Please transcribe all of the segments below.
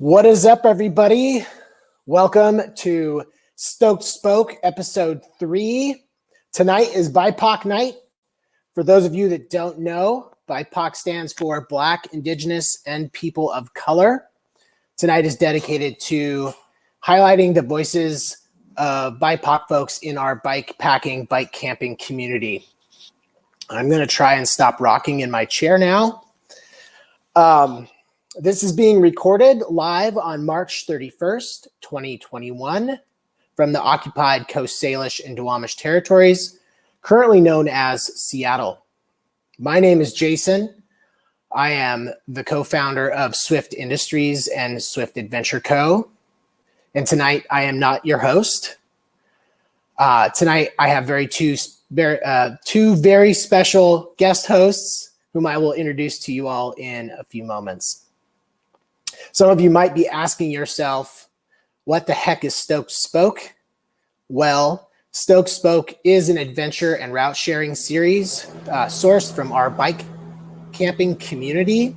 What is up, everybody? Welcome to Stoked Spoke episode 3. Tonight is BIPOC night. For those of you that don't know, BIPOC stands for Black, Indigenous, and People of Color. Tonight is dedicated to highlighting the voices of BIPOC folks in our bike packing, bike camping community. I'm going to try and stop rocking in my chair now. This is being recorded live on March 31st, 2021 from the occupied Coast Salish and Duwamish territories, currently known as Seattle. My name is Jason. I am the co-founder of Swift Industries and Swift Adventure Co. And tonight I am not your host. Tonight I have two very special guest hosts whom I will introduce to you all in a few moments. Some of you might be asking yourself, what the heck is Stoked Spoke? Well, Stoked Spoke is an adventure and route sharing series sourced from our bike camping community.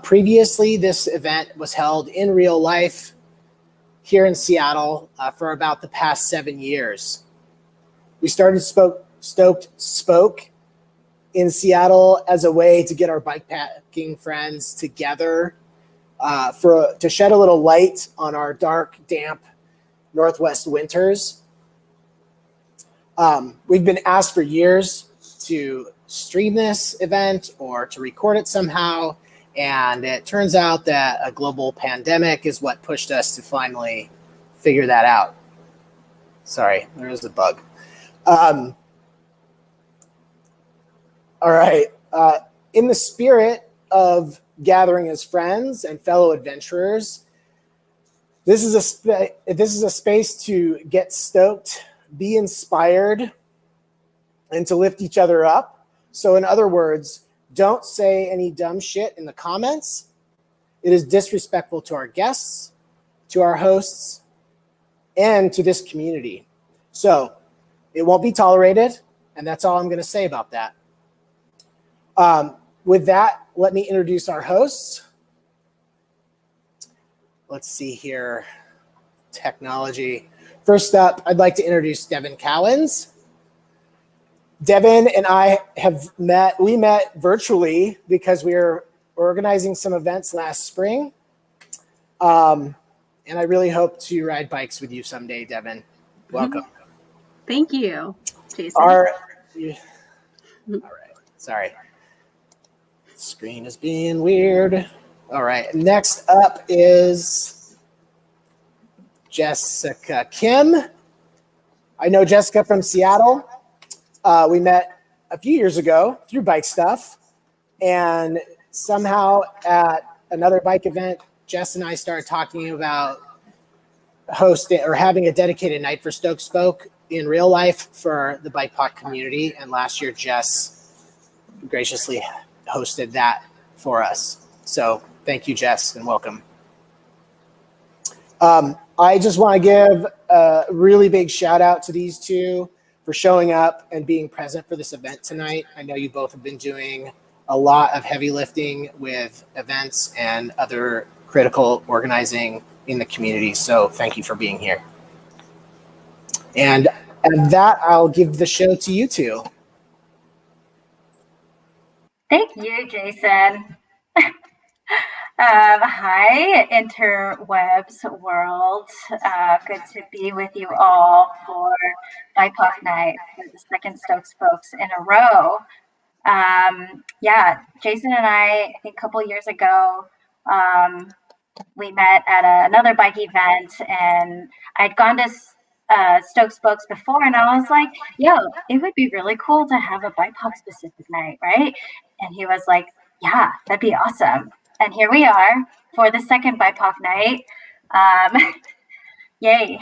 Previously, this event was held in real life here in Seattle for about the past 7 years. We started Stoked Spoke in Seattle as a way to get our bike packing friends together to shed a little light on our dark, damp Northwest winters. We've been asked for years to stream this event or to record it somehow, and it turns out that a global pandemic is what pushed us to finally figure that out. Sorry, there is a bug. All right. In the spirit of gathering as friends and fellow adventurers, this is a space to get stoked, be inspired, and to lift each other up. So in other words, don't say any dumb shit in the comments. It is disrespectful to our guests, to our hosts, and to this community. So it won't be tolerated, and that's all I'm going to say about that. With that, let me introduce our hosts. Let's see here. Technology. First up, I'd like to introduce Devin Collins. Devin and I we met virtually because we were organizing some events last spring. And I really hope to ride bikes with you someday, Devin. Welcome. Thank you, Jason. All right. Sorry. Screen is being weird. All right. Next up is Jessica Kim. I know Jessica from Seattle. We met a few years ago through bike stuff. And somehow at another bike event, Jess and I started talking about hosting or having a dedicated night for Stoked Spoke in real life for the BIPOC community. And last year, Jess graciously hosted that for us. So thank you, Jess, and welcome. I just want to give a really big shout out to these two for showing up and being present for this event tonight. I know you both have been doing a lot of heavy lifting with events and other critical organizing in the community. So thank you for being here. And at that, I'll give the show to you two. Thank you, Jason. Hi, interwebs world. Good to be with you all for BIPOC night for the second Stoked Spokes in a row. Jason and I think a couple years ago, we met at another bike event, and I'd gone to Stoked Spokes before, and I was like, yo, it would be really cool to have a BIPOC specific night, right? And he was like, yeah, that'd be awesome. And here we are for the second BIPOC night. Yay.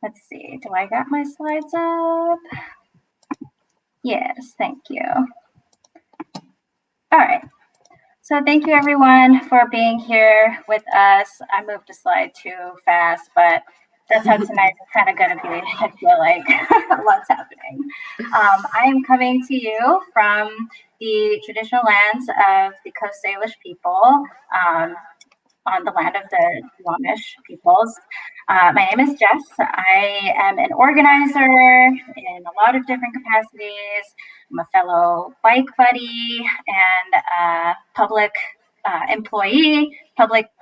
Let's see, do I got my slides up? Yes, thank you. All right. So thank you everyone for being here with us. I moved a slide too fast, but that's how tonight is kind of going to be. I feel like a lot's happening. I am coming to you from the traditional lands of the Coast Salish people, on the land of the Duwamish peoples. My name is Jess. I am an organizer in a lot of different capacities. I'm a fellow bike buddy and public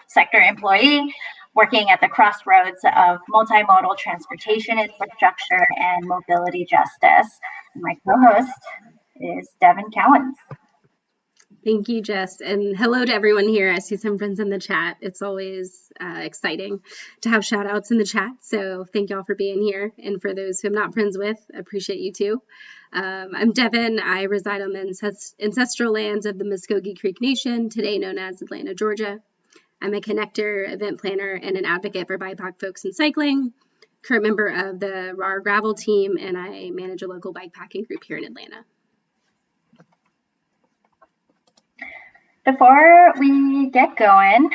sector employee working at the crossroads of multimodal transportation infrastructure and mobility justice. And my co-host is Devin Collins. Thank you, Jess. And hello to everyone here. I see some friends in the chat. It's always exciting to have shout outs in the chat. So thank y'all for being here. And for those who I'm not friends with, I appreciate you too. I'm Devin. I reside on the ancestral lands of the Muskogee Creek Nation, today known as Atlanta, Georgia. I'm a connector, event planner, and an advocate for BIPOC folks in cycling, current member of the RAR Gravel team, and I manage a local bikepacking group here in Atlanta. Before we get going,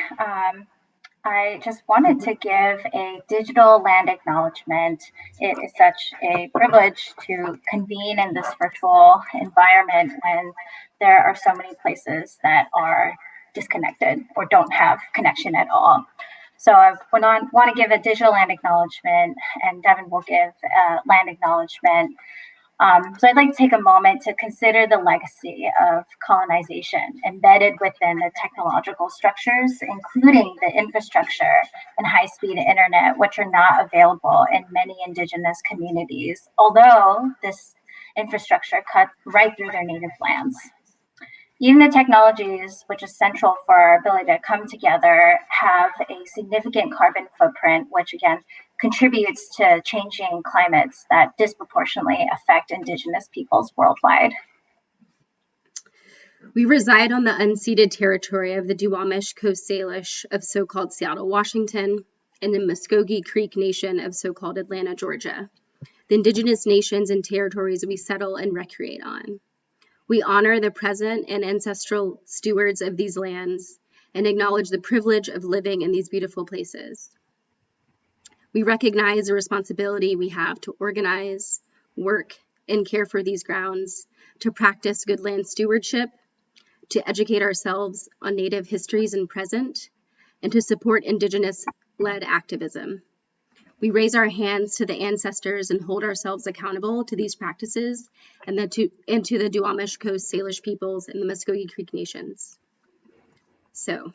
I just wanted to give a digital land acknowledgement. It is such a privilege to convene in this virtual environment when there are so many places that are disconnected or don't have connection at all. So I want to give a digital land acknowledgement, and Devin will give a land acknowledgement. So I'd like to take a moment to consider the legacy of colonization embedded within the technological structures, including the infrastructure and high-speed internet, which are not available in many Indigenous communities, although this infrastructure cut right through their native lands. Even the technologies, which is central for our ability to come together, have a significant carbon footprint, which again contributes to changing climates that disproportionately affect Indigenous peoples worldwide. We reside on the unceded territory of the Duwamish Coast Salish of so-called Seattle, Washington, and the Muskogee Creek Nation of so-called Atlanta, Georgia, the Indigenous nations and territories we settle and recreate on. We honor the present and ancestral stewards of these lands and acknowledge the privilege of living in these beautiful places. We recognize the responsibility we have to organize, work, and care for these grounds, to practice good land stewardship, to educate ourselves on Native histories and present, and to support Indigenous-led activism. We raise our hands to the ancestors and hold ourselves accountable to these practices and to the Duwamish Coast Salish peoples and the Muskogee Creek Nations. So,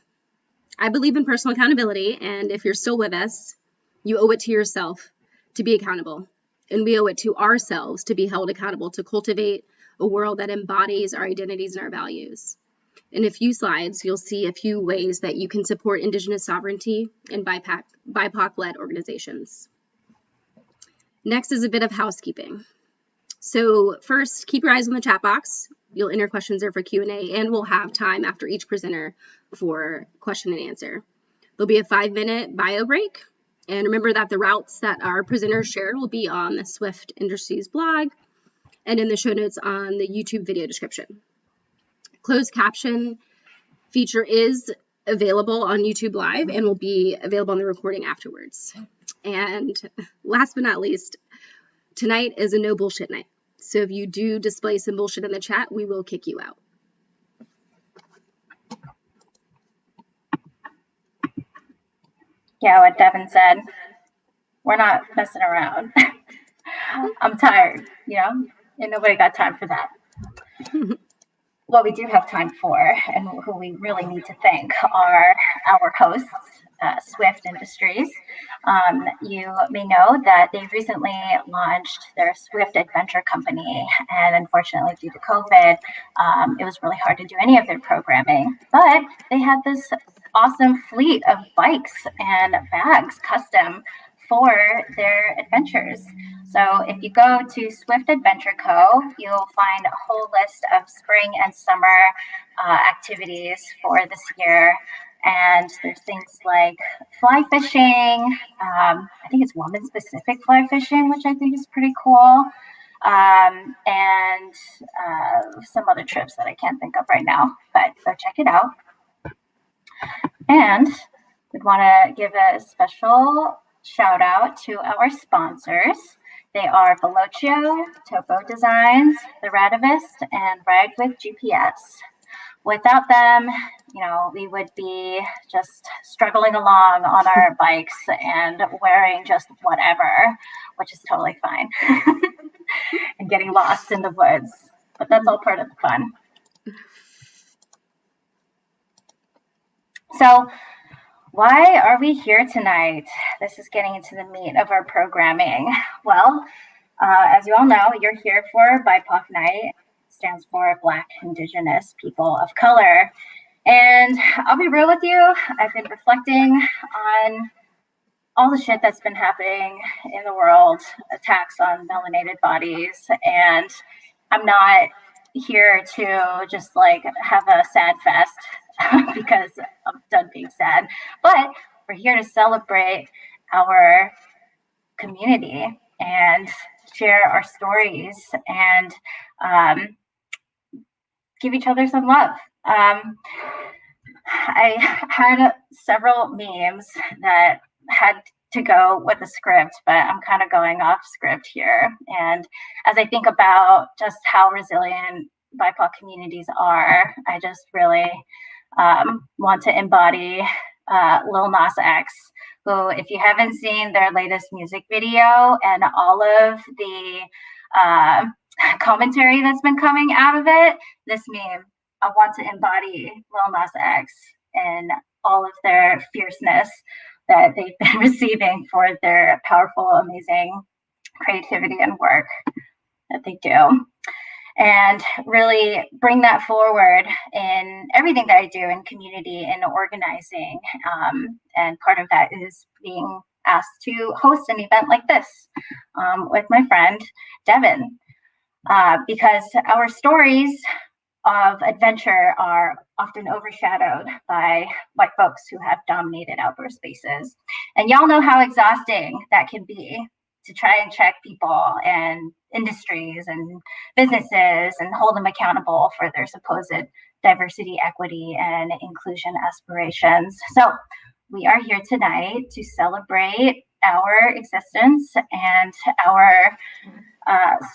I believe in personal accountability, and if you're still with us, you owe it to yourself to be accountable, and we owe it to ourselves to be held accountable to cultivate a world that embodies our identities and our values. In a few slides, you'll see a few ways that you can support Indigenous sovereignty and BIPOC-led organizations. Next is a bit of housekeeping. So first, keep your eyes on the chat box. You'll enter questions there for Q&A, and we'll have time after each presenter for question and answer. There'll be a 5-minute bio break. And remember that the routes that our presenters shared will be on the Swift Industries blog and in the show notes on the YouTube video description. Closed caption feature is available on YouTube Live and will be available on the recording afterwards. And last but not least, tonight is a no bullshit night. So if you do display some bullshit in the chat, we will kick you out. Yeah, what Devin said, we're not messing around. I'm tired, and nobody got time for that. What we do have time for, and who we really need to thank, are our hosts, Swift Industries. You may know that they recently launched their Swift Adventure Company, and unfortunately, due to COVID, it was really hard to do any of their programming. But they had this awesome fleet of bikes and bags custom for their adventures. So if you go to Swift Adventure Co., you'll find a whole list of spring and summer activities for this year. And there's things like fly fishing. I think it's woman specific fly fishing, which I think is pretty cool. And some other trips that I can't think of right now, but go check it out. And we'd want to give a special shout out to our sponsors. They are Velocio, Topo Designs, The Radivist, and Ride with GPS. Without them, we would be just struggling along on our bikes and wearing just whatever, which is totally fine, and getting lost in the woods. But that's all part of the fun. So why are we here tonight? This is getting into the meat of our programming. Well, as you all know, you're here for BIPOC Night. Stands for Black, Indigenous, People of Color. And I'll be real with you, I've been reflecting on all the shit that's been happening in the world, attacks on melanated bodies, and I'm not here to just like have a sad fest because I'm done being sad, but we're here to celebrate our community and share our stories and give each other some love. I had several memes that had to go with the script, but I'm kind of going off script here. And as I think about just how resilient BIPOC communities are, I just really want to embody Lil Nas X, who, if you haven't seen their latest music video and all of the commentary that's been coming out of it, this meme, I want to embody Lil Nas X and all of their fierceness that they've been receiving for their powerful, amazing creativity and work that they do. And really bring that forward in everything that I do in community and organizing. And part of that is being asked to host an event like this with my friend, Devin. Because our stories of adventure are often overshadowed by white folks who have dominated outdoor spaces. And y'all know how exhausting that can be to try and check people and industries and businesses and hold them accountable for their supposed diversity, equity, and inclusion aspirations. So we are here tonight to celebrate our existence and our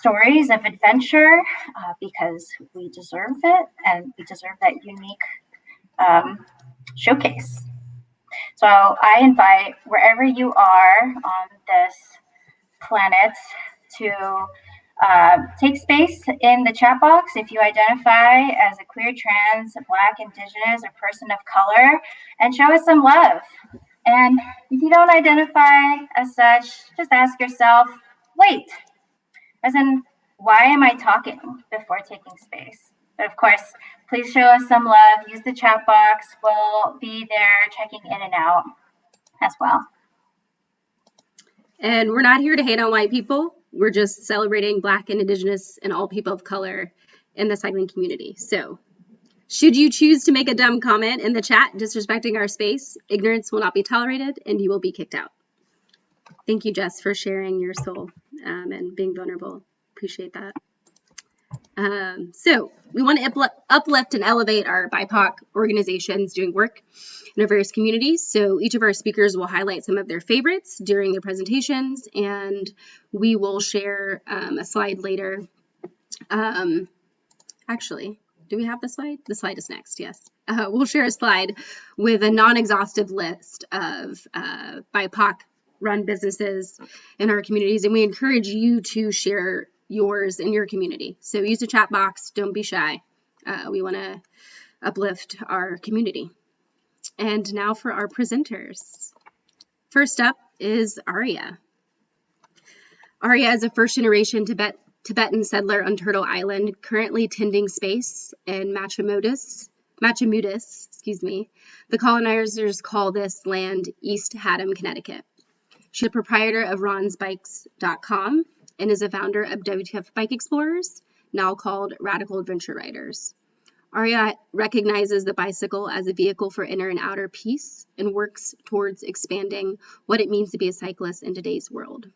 stories of adventure because we deserve it and we deserve that unique showcase. So I invite wherever you are on this planet to take space in the chat box if you identify as a queer, trans, Black, Indigenous, or person of color, and show us some love. And if you don't identify as such, just ask yourself, wait, as in, why am I talking before taking space? But of course, please show us some love. Use the chat box. We'll be there checking in and out as well. And we're not here to hate on white people. We're just celebrating Black and Indigenous and all people of color in the cycling community. So should you choose to make a dumb comment in the chat disrespecting our space, ignorance will not be tolerated and you will be kicked out. Thank you, Jess, for sharing your soul and being vulnerable. Appreciate that. So we want to uplift and elevate our BIPOC organizations doing work in our various communities. So each of our speakers will highlight some of their favorites during their presentations, and we will share a slide later. Actually, do we have the slide? The slide is next, yes. We'll share a slide with a non-exhaustive list of BIPOC-run businesses in our communities, and we encourage you to share yours in your community. So use the chat box, don't be shy. We want to uplift our community. And now for our presenters. First up is Arya. Arya is a first-generation Tibetan settler on Turtle Island, currently tending space in Machamutis, The colonizers call this land East Haddam, Connecticut. She's a proprietor of ronsbikes.com and is a founder of WTF Bike Explorers, now called Radical Adventure Riders. Arya recognizes the bicycle as a vehicle for inner and outer peace and works towards expanding what it means to be a cyclist in today's world.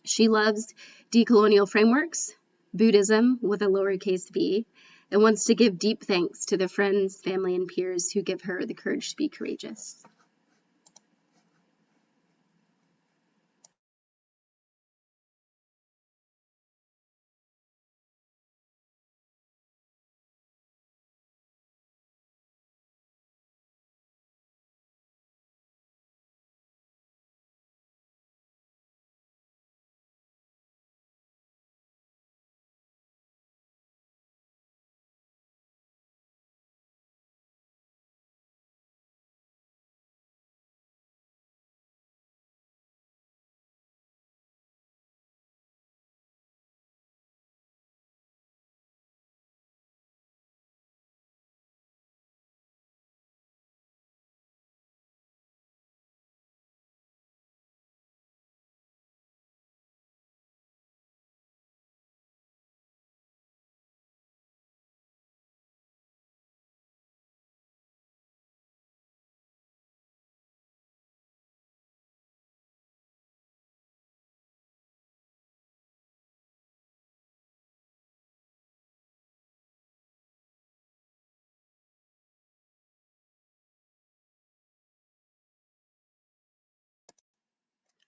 She loves decolonial frameworks, Buddhism with a lowercase v, and wants to give deep thanks to the friends, family, and peers who give her the courage to be courageous.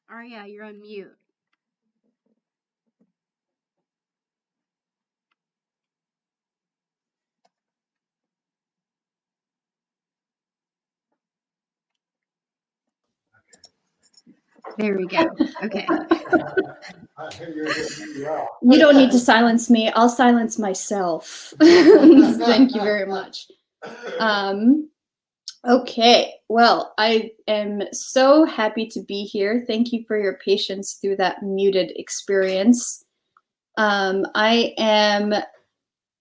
Arya, you're on mute. There we go. Okay. You don't need to silence me. I'll silence myself. Thank you very much. Okay, well, I am so happy to be here. Thank you for your patience through that muted experience. I am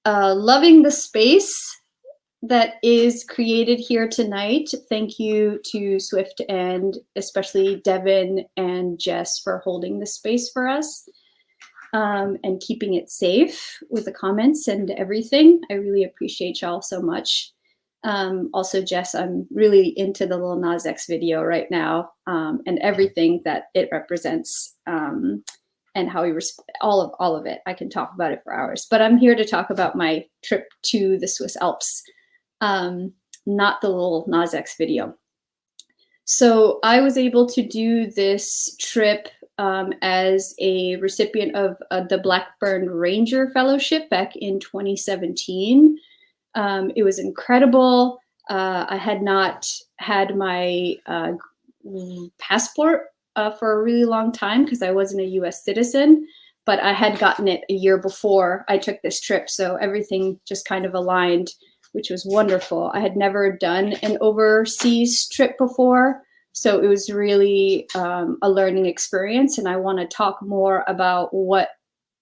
loving the space that is created here tonight. Thank you to Swift and especially Devin and Jess for holding the space for us and keeping it safe with the comments and everything. I really appreciate y'all so much. Also, Jess, I'm really into the Lil Nas X video right now and everything that it represents and how we all of it. I can talk about it for hours, but I'm here to talk about my trip to the Swiss Alps. Not the Lil Nas X video. So I was able to do this trip as a recipient of the Blackburn Ranger Fellowship back in 2017. It was incredible. I had not had my passport for a really long time because I wasn't a US citizen, but I had gotten it a year before I took this trip. So everything just kind of aligned, which was wonderful. I had never done an overseas trip before, so it was really a learning experience. And I want to talk more about what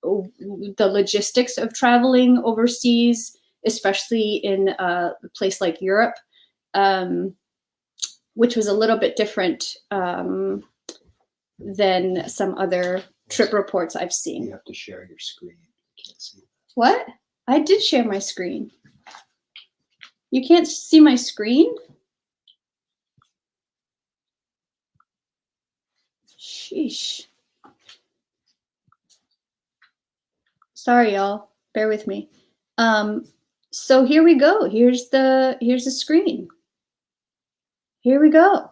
the logistics of traveling overseas, especially in a place like Europe, which was a little bit different than some other trip reports I've seen. You have to share your screen. You can't see that. What? I did share my screen. You can't see my screen? Sheesh. Sorry, y'all. Bear with me. So here we go. Here's the screen. Here we go.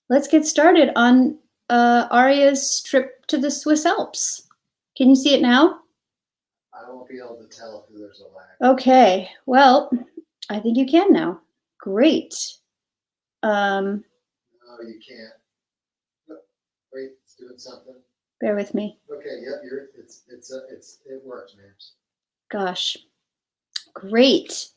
Let's get started on Arya's trip to the Swiss Alps. Can you see it now? I won't be able to tell if there's a lag. Okay. Well, I think you can now. Great. No, you can't. Wait, it's doing something. Bear with me. Okay, yep, it works, man. Gosh, great.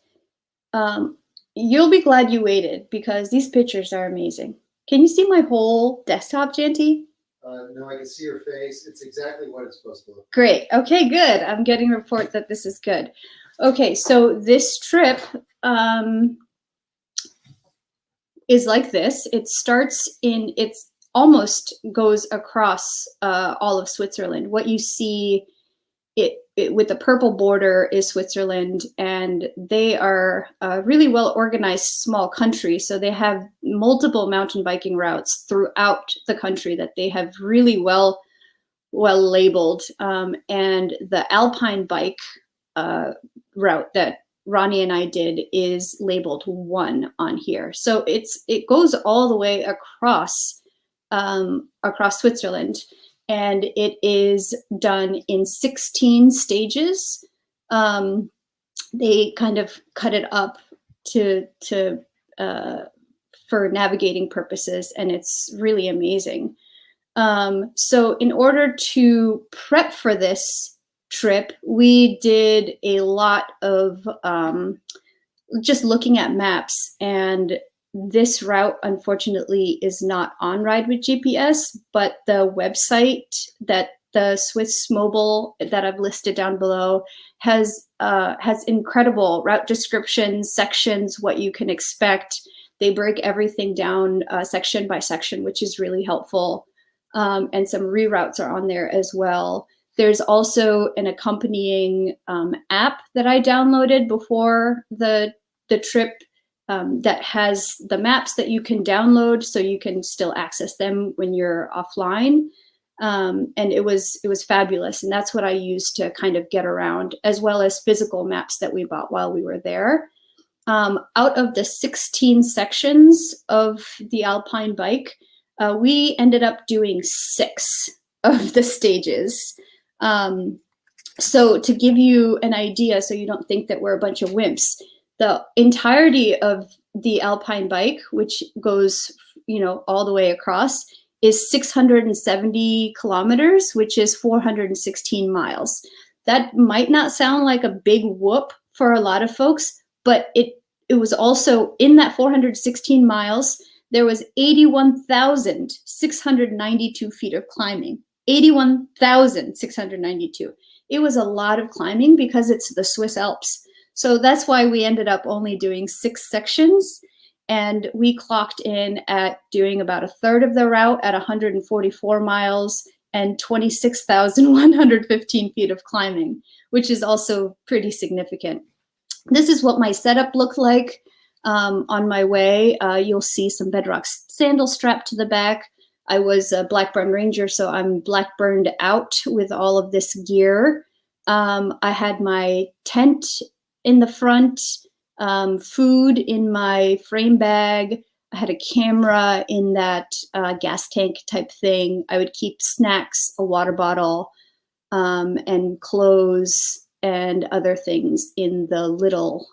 You'll be glad you waited because these pictures are amazing. Can you see my whole desktop, Janty? No, I can see your face. It's exactly what it's supposed to look like. Great. Okay, good. I'm getting a report that this is good. Okay, so this trip is like this. It starts in, it's almost goes across all of Switzerland. What you see it with the purple border is Switzerland, and they are a really well organized small country. So they have multiple mountain biking routes throughout the country that they have really well labeled. And the alpine bike route that Ronnie and I did is labeled 1 on here. So it goes all the way across Switzerland, and it is done in 16 stages. They kind of cut it up for navigating purposes, and it's really amazing. So in order to prep for this trip, we did a lot of just looking at maps, and this route, unfortunately, is not on Ride with GPS, but the website that the Swiss Mobile that I've listed down below has incredible route descriptions, sections, what you can expect. They break everything down section by section, which is really helpful. And some reroutes are on there as well. There's also an accompanying app that I downloaded before the trip that has the maps that you can download so you can still access them when you're offline. And it was fabulous. And that's what I used to kind of get around, as well as physical maps that we bought while we were there. Out of the 16 sections of the alpine bike, We ended up doing 6 of the stages. So to give you an idea, so you don't think that we're a bunch of wimps, the entirety of the Alpine bike, which goes, all the way across, is 670 kilometers, which is 416 miles. That might not sound like a big whoop for a lot of folks, but it was also in that 416 miles, there was 81,692 feet of climbing. 81,692. It was a lot of climbing because it's the Swiss Alps. So that's why we ended up only doing 6 sections. And we clocked in at doing about a third of the route at 144 miles and 26,115 feet of climbing, which is also pretty significant. This is what my setup looked like on my way. You'll see some Bedrock sandals strapped to the back. I was a Blackburn Ranger, so I'm blackburned out with all of this gear. I had my tent in the front, food in my frame bag. I had a camera in that gas tank type thing. I would keep snacks, a water bottle, and clothes and other things in the little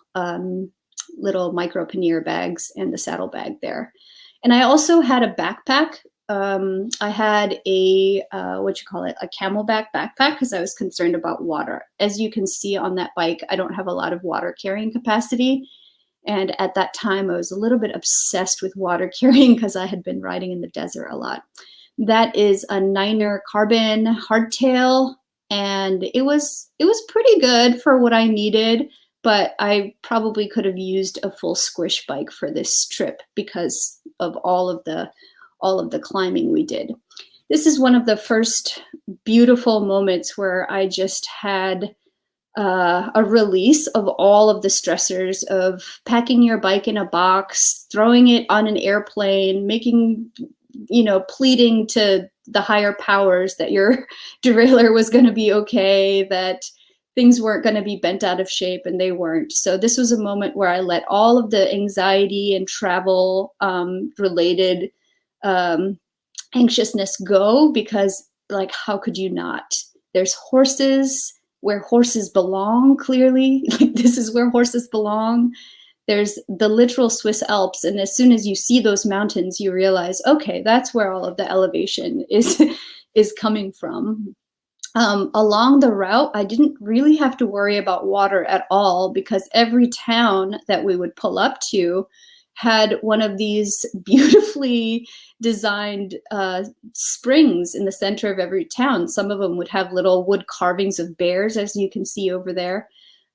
micro pannier bags and the saddle bag there. And I also had a backpack. I had a camelback backpack because I was concerned about water. As you can see on that bike, I don't have a lot of water carrying capacity. And at that time, I was a little bit obsessed with water carrying because I had been riding in the desert a lot. That is a Niner carbon hardtail, and it was pretty good for what I needed, but I probably could have used a full squish bike for this trip because of all of the climbing we did. This is one of the first beautiful moments where I just had a release of all of the stressors of packing your bike in a box, throwing it on an airplane, pleading to the higher powers that your derailleur was going to be okay, that things weren't going to be bent out of shape, and they weren't. So this was a moment where I let all of the anxiety and travel related anxiousness go, because how could you not? There's horses where horses belong, clearly. This is where horses belong. There's the literal Swiss Alps, and as soon as you see those mountains, you realize, okay, that's where all of the elevation is coming from. Along the route, I didn't really have to worry about water at all because every town that we would pull up to had one of these beautifully designed springs in the center of every town. Some of them would have little wood carvings of bears, as you can see over there.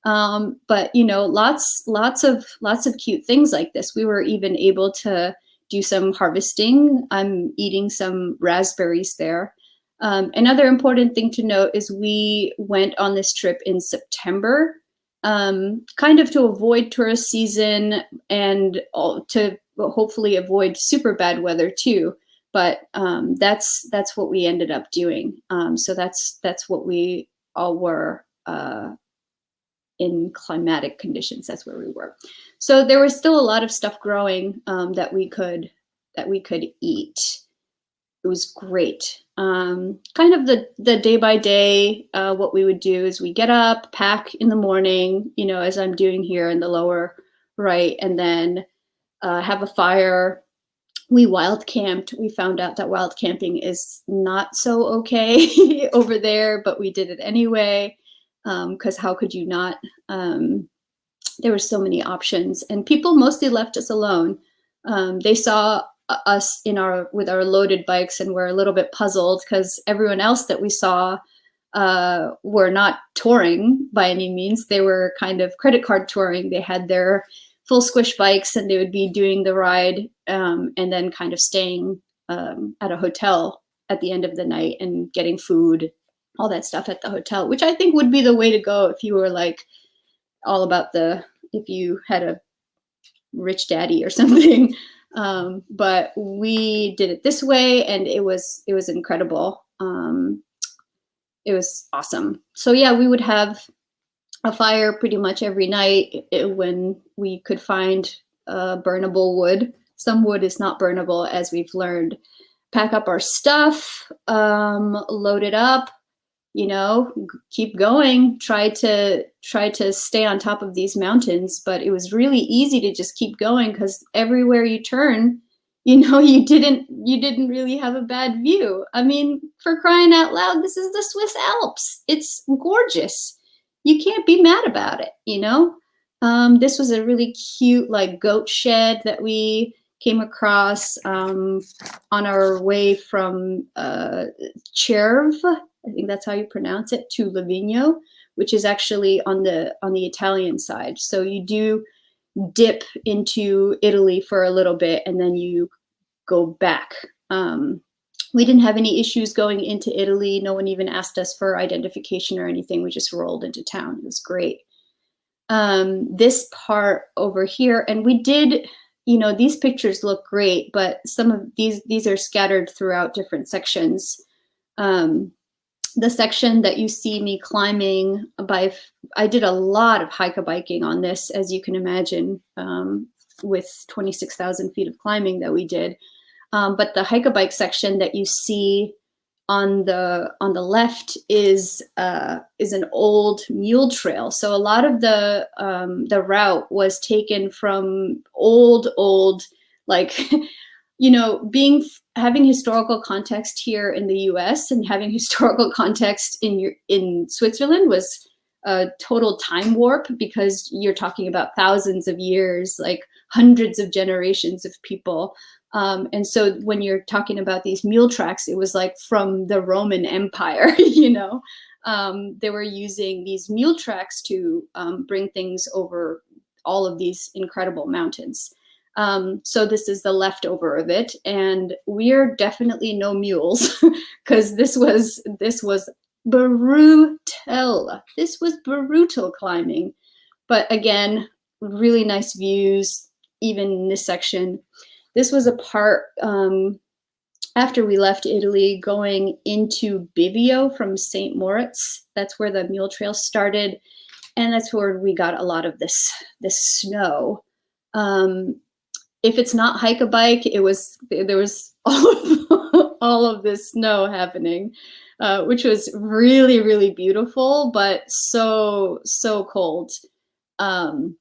But lots of cute things like this. We were even able to do some harvesting. I'm eating some raspberries there. Another important thing to note is we went on this trip in September, kind of to avoid tourist season and to hopefully avoid super bad weather too. But that's what we ended up doing. So that's what we all were in climatic conditions. That's where we were. So there was still a lot of stuff growing that we could eat. It was great. Kind of the day by day, what we would do is we get up, pack in the morning, as I'm doing here in the lower right, and then have a fire. We wild camped. We found out that wild camping is not so okay over there, but we did it anyway, because how could you not? There were so many options, and people mostly left us alone. They saw us with our loaded bikes and were a little bit puzzled because everyone else that we saw were not touring by any means. They were kind of credit card touring. They had their full squish bikes and they would be doing the ride and then kind of staying at a hotel at the end of the night and getting food, all that stuff at the hotel, which I think would be the way to go if you were all about if you had a rich daddy or something. But we did it this way and it was incredible. It was awesome. So yeah, we would have a fire pretty much every night when we could find burnable wood. Some wood is not burnable, as we've learned. pack up our stuff, load it up, you know, keep going, try to stay on top of these mountains. But it was really easy to just keep going because everywhere you turn, you know, you didn't really have a bad view. I mean, for crying out loud, this is the Swiss Alps. It's gorgeous. You can't be mad about it, you know? This was a really cute, like, goat shed that we came across on our way from Cerve, I think that's how you pronounce it, to Livigno, which is actually on the Italian side. So you do dip into Italy for a little bit and then you go back. We didn't have any issues going into Italy. No one even asked us for identification or anything. We just rolled into town. It was great. This part over here, and we did, you know, these pictures look great, but some of these are scattered throughout different sections. The section that you see me climbing I did a lot of hike-a-biking on this, as you can imagine, with 26,000 feet of climbing that we did. But the hike-a-bike section that you see on the left is an old mule trail. So a lot of the route was taken from old, like, you know, having historical context here in the US and having historical context in Switzerland was a total time warp, because you're talking about thousands of years, like hundreds of generations of people. And so when you're talking about these mule tracks, it was like from the Roman Empire, you know, they were using these mule tracks to bring things over all of these incredible mountains. So this is the leftover of it, and we're definitely no mules, because this was brutal. This was brutal climbing, but again, really nice views, even in this section. This was a part after we left Italy, going into Bivio from St. Moritz. That's where the mule trail started, and that's where we got a lot of this snow. If it's not hike-a-bike, there was all of this snow happening, which was really, really beautiful, but so cold. And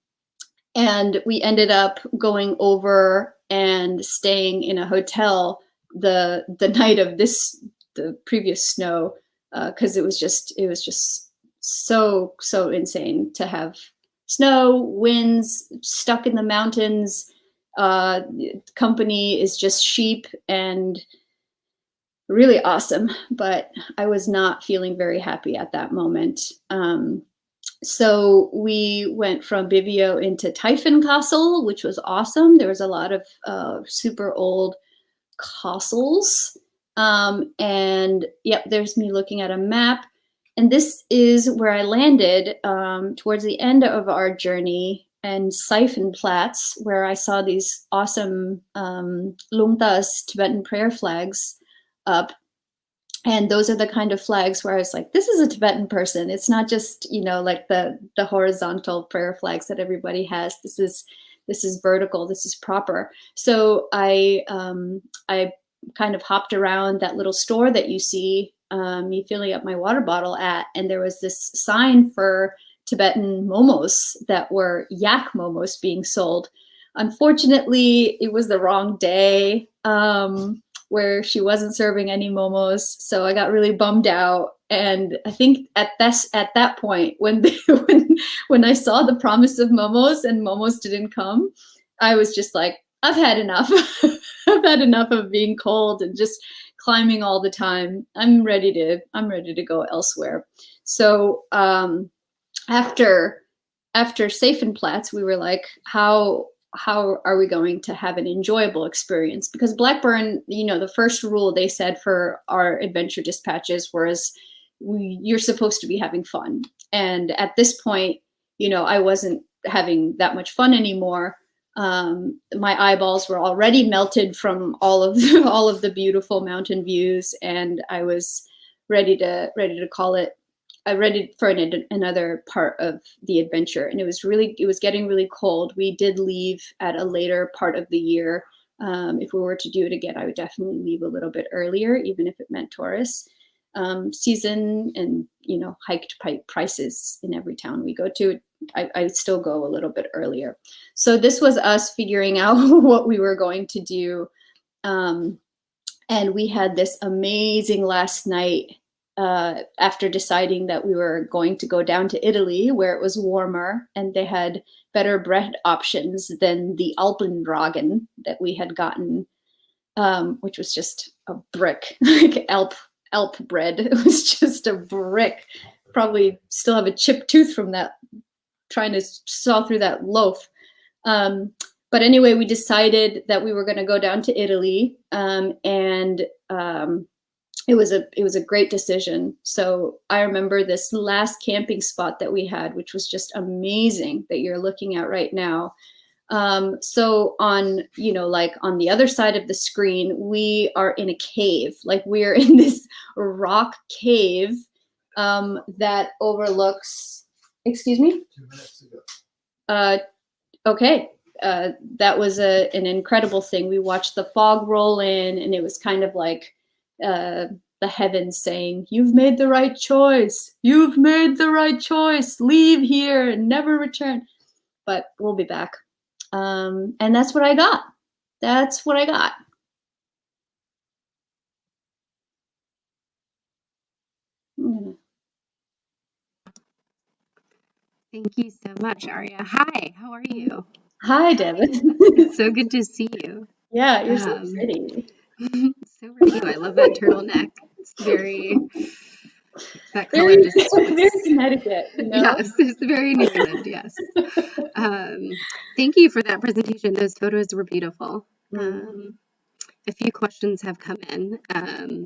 we ended up going over and staying in a hotel the night of the previous snow, because it was just so insane to have snow, winds, stuck in the mountains. Company is just sheep, and really awesome, but I was not feeling very happy at that moment. So we went from Bivio into Typhon Castle, which was awesome. There was a lot of super old castles. And yep, there's me looking at a map. And this is where I landed towards the end of our journey, and Seifenplatz, where I saw these awesome Lungtas Tibetan prayer flags up. And those are the kind of flags where I was like, this is a Tibetan person. It's not just, you know, like the horizontal prayer flags that everybody has. This is vertical. This is proper. So I kind of hopped around that little store that you see me filling up my water bottle at, and there was this sign for Tibetan momos that were yak momos being sold. Unfortunately, it was the wrong day where she wasn't serving any momos, so I got really bummed out. And I think at that point, when I saw the promise of momos and momos didn't come, I was just like, I've had enough. I've had enough of being cold and just climbing all the time. I'm ready to go elsewhere. So after Seifenplatz, we were like, how are we going to have an enjoyable experience? Because Blackburn, you know, the first rule they said for our adventure dispatches was, you're supposed to be having fun. And at this point, you know, I wasn't having that much fun anymore. My eyeballs were already melted from all of the beautiful mountain views, and I was ready to call it. Ready for another part of the adventure. And it was getting really cold. We did leave at a later part of the year, If we were to do it again, I would definitely leave a little bit earlier, even if it meant tourist season and, hiked prices in every town we go to. I would still go a little bit earlier. So this was us figuring out what we were going to do. And we had this amazing last night after deciding that we were going to go down to Italy, where it was warmer and they had better bread options than the Alpendragen that we had gotten, which was just a brick, like Alp bread. It was just a brick. Probably still have a chipped tooth from that, trying to saw through that loaf. But anyway, we decided that we were going to go down to Italy, and it was a great decision. So I remember this last camping spot that we had, which was just amazing, that you're looking at right now. So on, like on the other side of the screen, we are in a cave, like we're in this rock cave that overlooks, excuse me? 2 minutes ago. Okay. That was an incredible thing. We watched the fog roll in, and it was kind of like the heavens saying, "You've made the right choice. You've made the right choice. Leave here and never return." But we'll be back. And that's what I got. That's what I got. Thank you so much, Arya. Hi, how are you? Hi, Devin. It's so good to see you. Yeah, you're so pretty. So are you. I love that turtleneck. It's that color just very Connecticut. Yes, it's very New England, yes. Thank you for that presentation. Those photos were beautiful. A few questions have come in,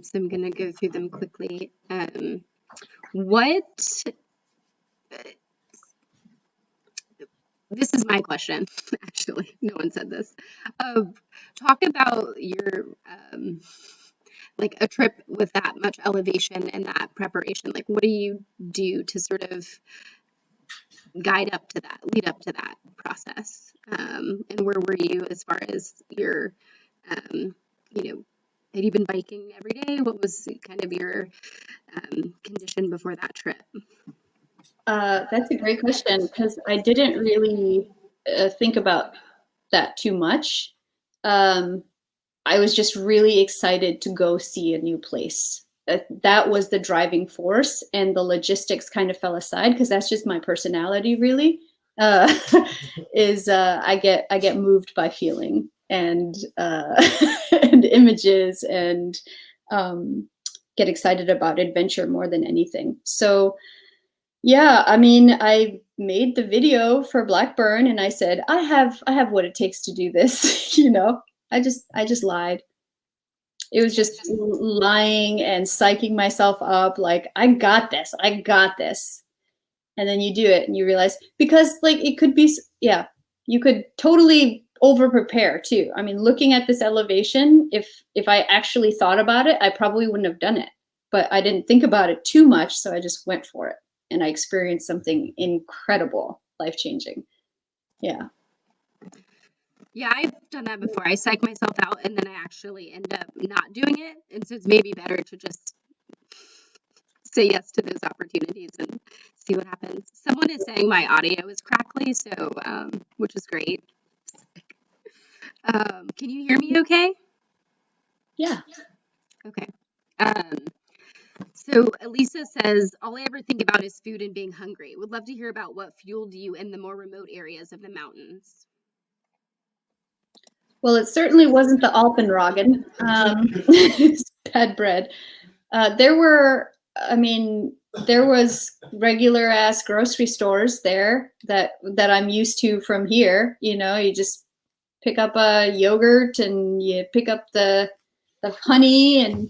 so I'm going to go through them quickly. This is my question, actually. No one said this. Talk about your, like a trip with that much elevation and that preparation. Like, what do you do to sort of lead up to that process? And where were you as far as your, had you been biking every day? What was kind of your condition before that trip? That's a great question, because I didn't really think about that too much. I was just really excited to go see a new place. That was the driving force, and the logistics kind of fell aside, because that's just my personality, really. I get moved by feeling and and images, and get excited about adventure more than anything. So yeah, I mean, I made the video for Blackburn, and I said, I have what it takes to do this. I just lied. It was just lying and psyching myself up, like, I got this. And then you do it and you realize, because like it could be, yeah, you could totally over prepare too. I mean, looking at this elevation, if I actually thought about it, I probably wouldn't have done it, but I didn't think about it too much. So I just went for it, and I experienced something incredible, life-changing. Yeah. Yeah, I've done that before. I psych myself out, and then I actually end up not doing it. And so it's maybe better to just say yes to those opportunities and see what happens. Someone is saying my audio is crackly, so which is great. Can you hear me okay? Yeah. Okay. So Elisa says, all I ever think about is food and being hungry. Would love to hear about what fueled you in the more remote areas of the mountains. Well, it certainly wasn't the Alpenragen. It's bad bread. There was regular ass grocery stores there that I'm used to from here. You just pick up a yogurt and you pick up the honey, and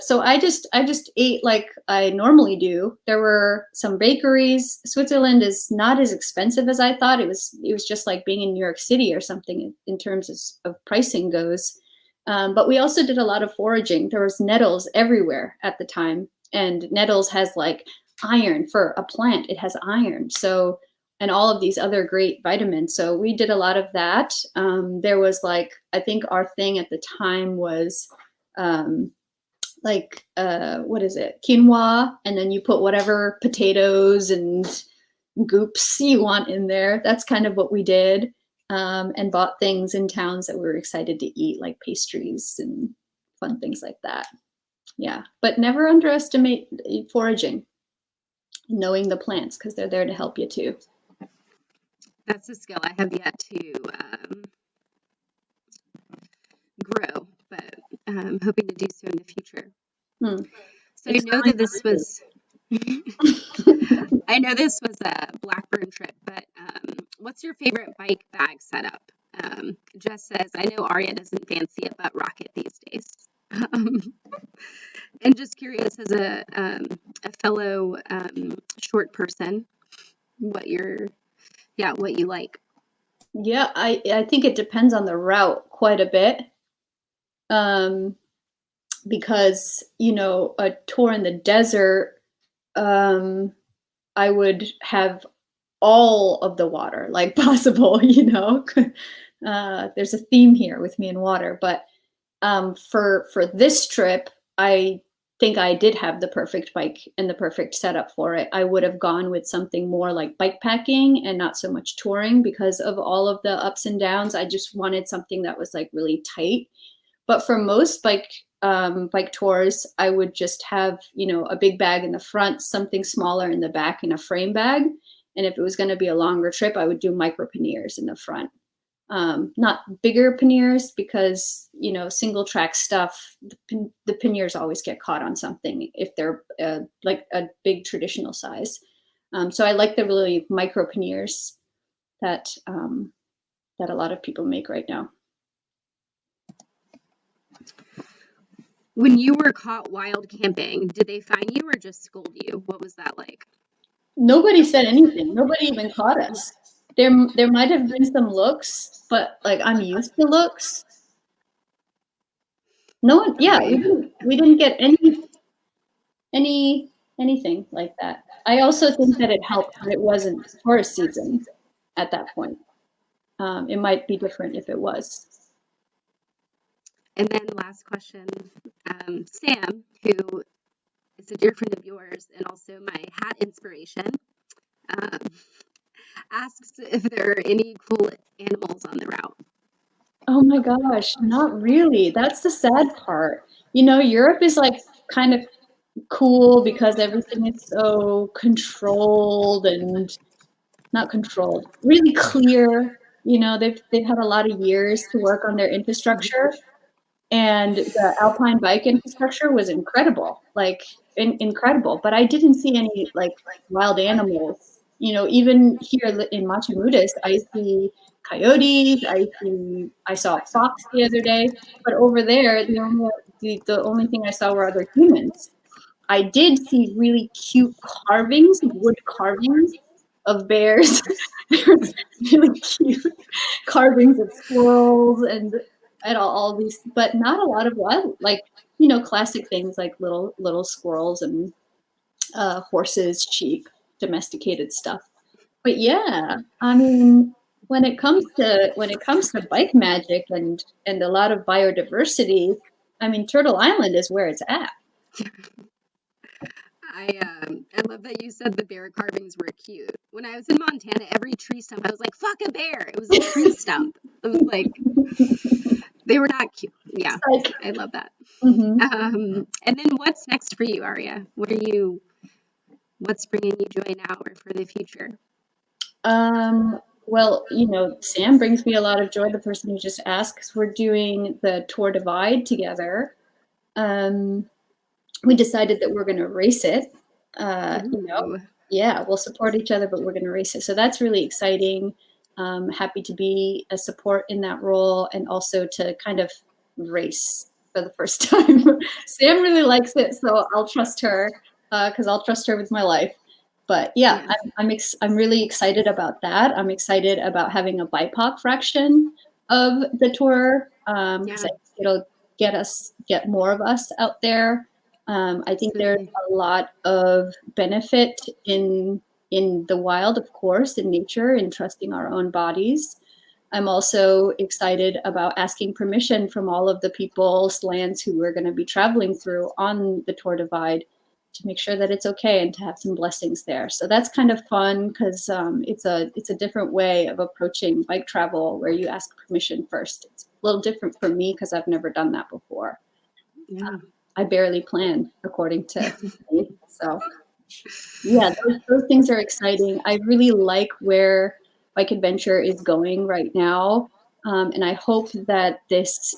so I just ate like I normally do. There were some bakeries. Switzerland is not as expensive as I thought. It was just like being in New York City or something in terms of pricing goes. But we also did a lot of foraging. There was nettles everywhere at the time, and nettles has like iron for a plant. It has iron. So and all of these other great vitamins. So we did a lot of that. There was like, I think our thing at the time was what is it? Quinoa, and then you put whatever potatoes and goops you want in there. That's kind of what we did, and bought things in towns that we were excited to eat, like pastries and fun things like that. Yeah, but never underestimate foraging, knowing the plants, because they're there to help you too. That's a skill I have yet to grow, but I'm hoping to do so in the future. So I know that this was I know this was a Blackburn trip, but what's your favorite bike bag setup? Jess says, I know Arya doesn't fancy a butt rocket these days. And just curious, as a fellow short person, what you like. Yeah, I think it depends on the route quite a bit. Because, you know, a tour in the desert, I would have all of the water like possible, you know. There's a theme here with me and water, but for this trip, I think I did have the perfect bike and the perfect setup for it. I would have gone with something more like bike packing and not so much touring because of all of the ups and downs. I just wanted something that was like really tight. But for most bike tours, I would just have, you know, a big bag in the front, something smaller in the back, and a frame bag. And if it was going to be a longer trip, I would do micro panniers in the front. Not bigger panniers because, you know, single track stuff, the panniers always get caught on something if they're like a big traditional size. So I like the really micro panniers that a lot of people make right now. When you were caught wild camping, did they find you or just scold you? What was that like? Nobody said anything. Nobody even caught us. There might have been some looks, but like I'm used to looks. No one, yeah, we didn't get anything like that. I also think that it helped that it wasn't tourist season at that point. It might be different if it was. And then last question, Sam, who is a dear friend of yours and also my hat inspiration, asks if there are any cool animals on the route. Oh my gosh, not really. That's the sad part. You know, Europe is like kind of cool because everything is so controlled and not controlled, really clear. You know, they've had a lot of years to work on their infrastructure, and the alpine bike infrastructure was incredible, like incredible. But I didn't see any like wild animals. You know, even here in Machu Mutis, I see coyotes. I saw a fox the other day, but over there, the only thing I saw were other humans. I did see really cute carvings, wood carvings of bears. Really cute carvings of squirrels and all these, but not a lot of wild, like, you know, classic things like little squirrels and horses, sheep, domesticated stuff. But yeah, I mean, when it comes to bike magic and a lot of biodiversity, I mean, Turtle Island is where it's at. I love that you said the bear carvings were cute. When I was in Montana, every tree stump, I was like, fuck a bear. It was a tree stump. It was like, they were not cute. Yeah, I love that. Mm-hmm. And then what's next for you, Arya? What's bringing you joy now or for the future? Well, you know, Sam brings me a lot of joy, the person who just asked, because we're doing the Tour Divide together. We decided that we're going to race it. You know, yeah, we'll support each other, but we're going to race it. So that's really exciting. Happy to be a support in that role and also to kind of race for the first time. Sam really likes it, so I'll trust her because I'll trust her with my life. But yeah, I'm really excited about that. I'm excited about having a BIPOC fraction of the tour because I think it'll get more of us out there. I think there's a lot of benefit in in the wild, of course, in nature, and trusting our own bodies. I'm also excited about asking permission from all of the people's lands who we're going to be traveling through on the Tour Divide to make sure that it's okay and to have some blessings there. So that's kind of fun because it's a different way of approaching bike travel where you ask permission first. It's a little different for me because I've never done that before. Yeah. I barely plan according to me. So yeah, those things are exciting. I really like where Bike Adventure is going right now. And I hope that this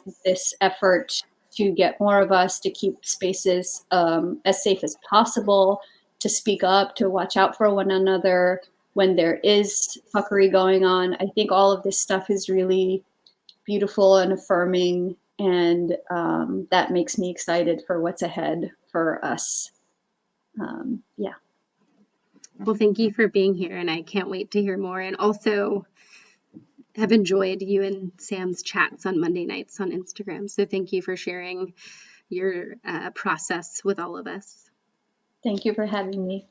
effort to get more of us to keep spaces as safe as possible, to speak up, to watch out for one another when there is fuckery going on. I think all of this stuff is really beautiful and affirming, and that makes me excited for what's ahead for us. Yeah. Well, thank you for being here, and I can't wait to hear more. And also have enjoyed you and Sam's chats on Monday nights on Instagram. So thank you for sharing your process with all of us. Thank you for having me.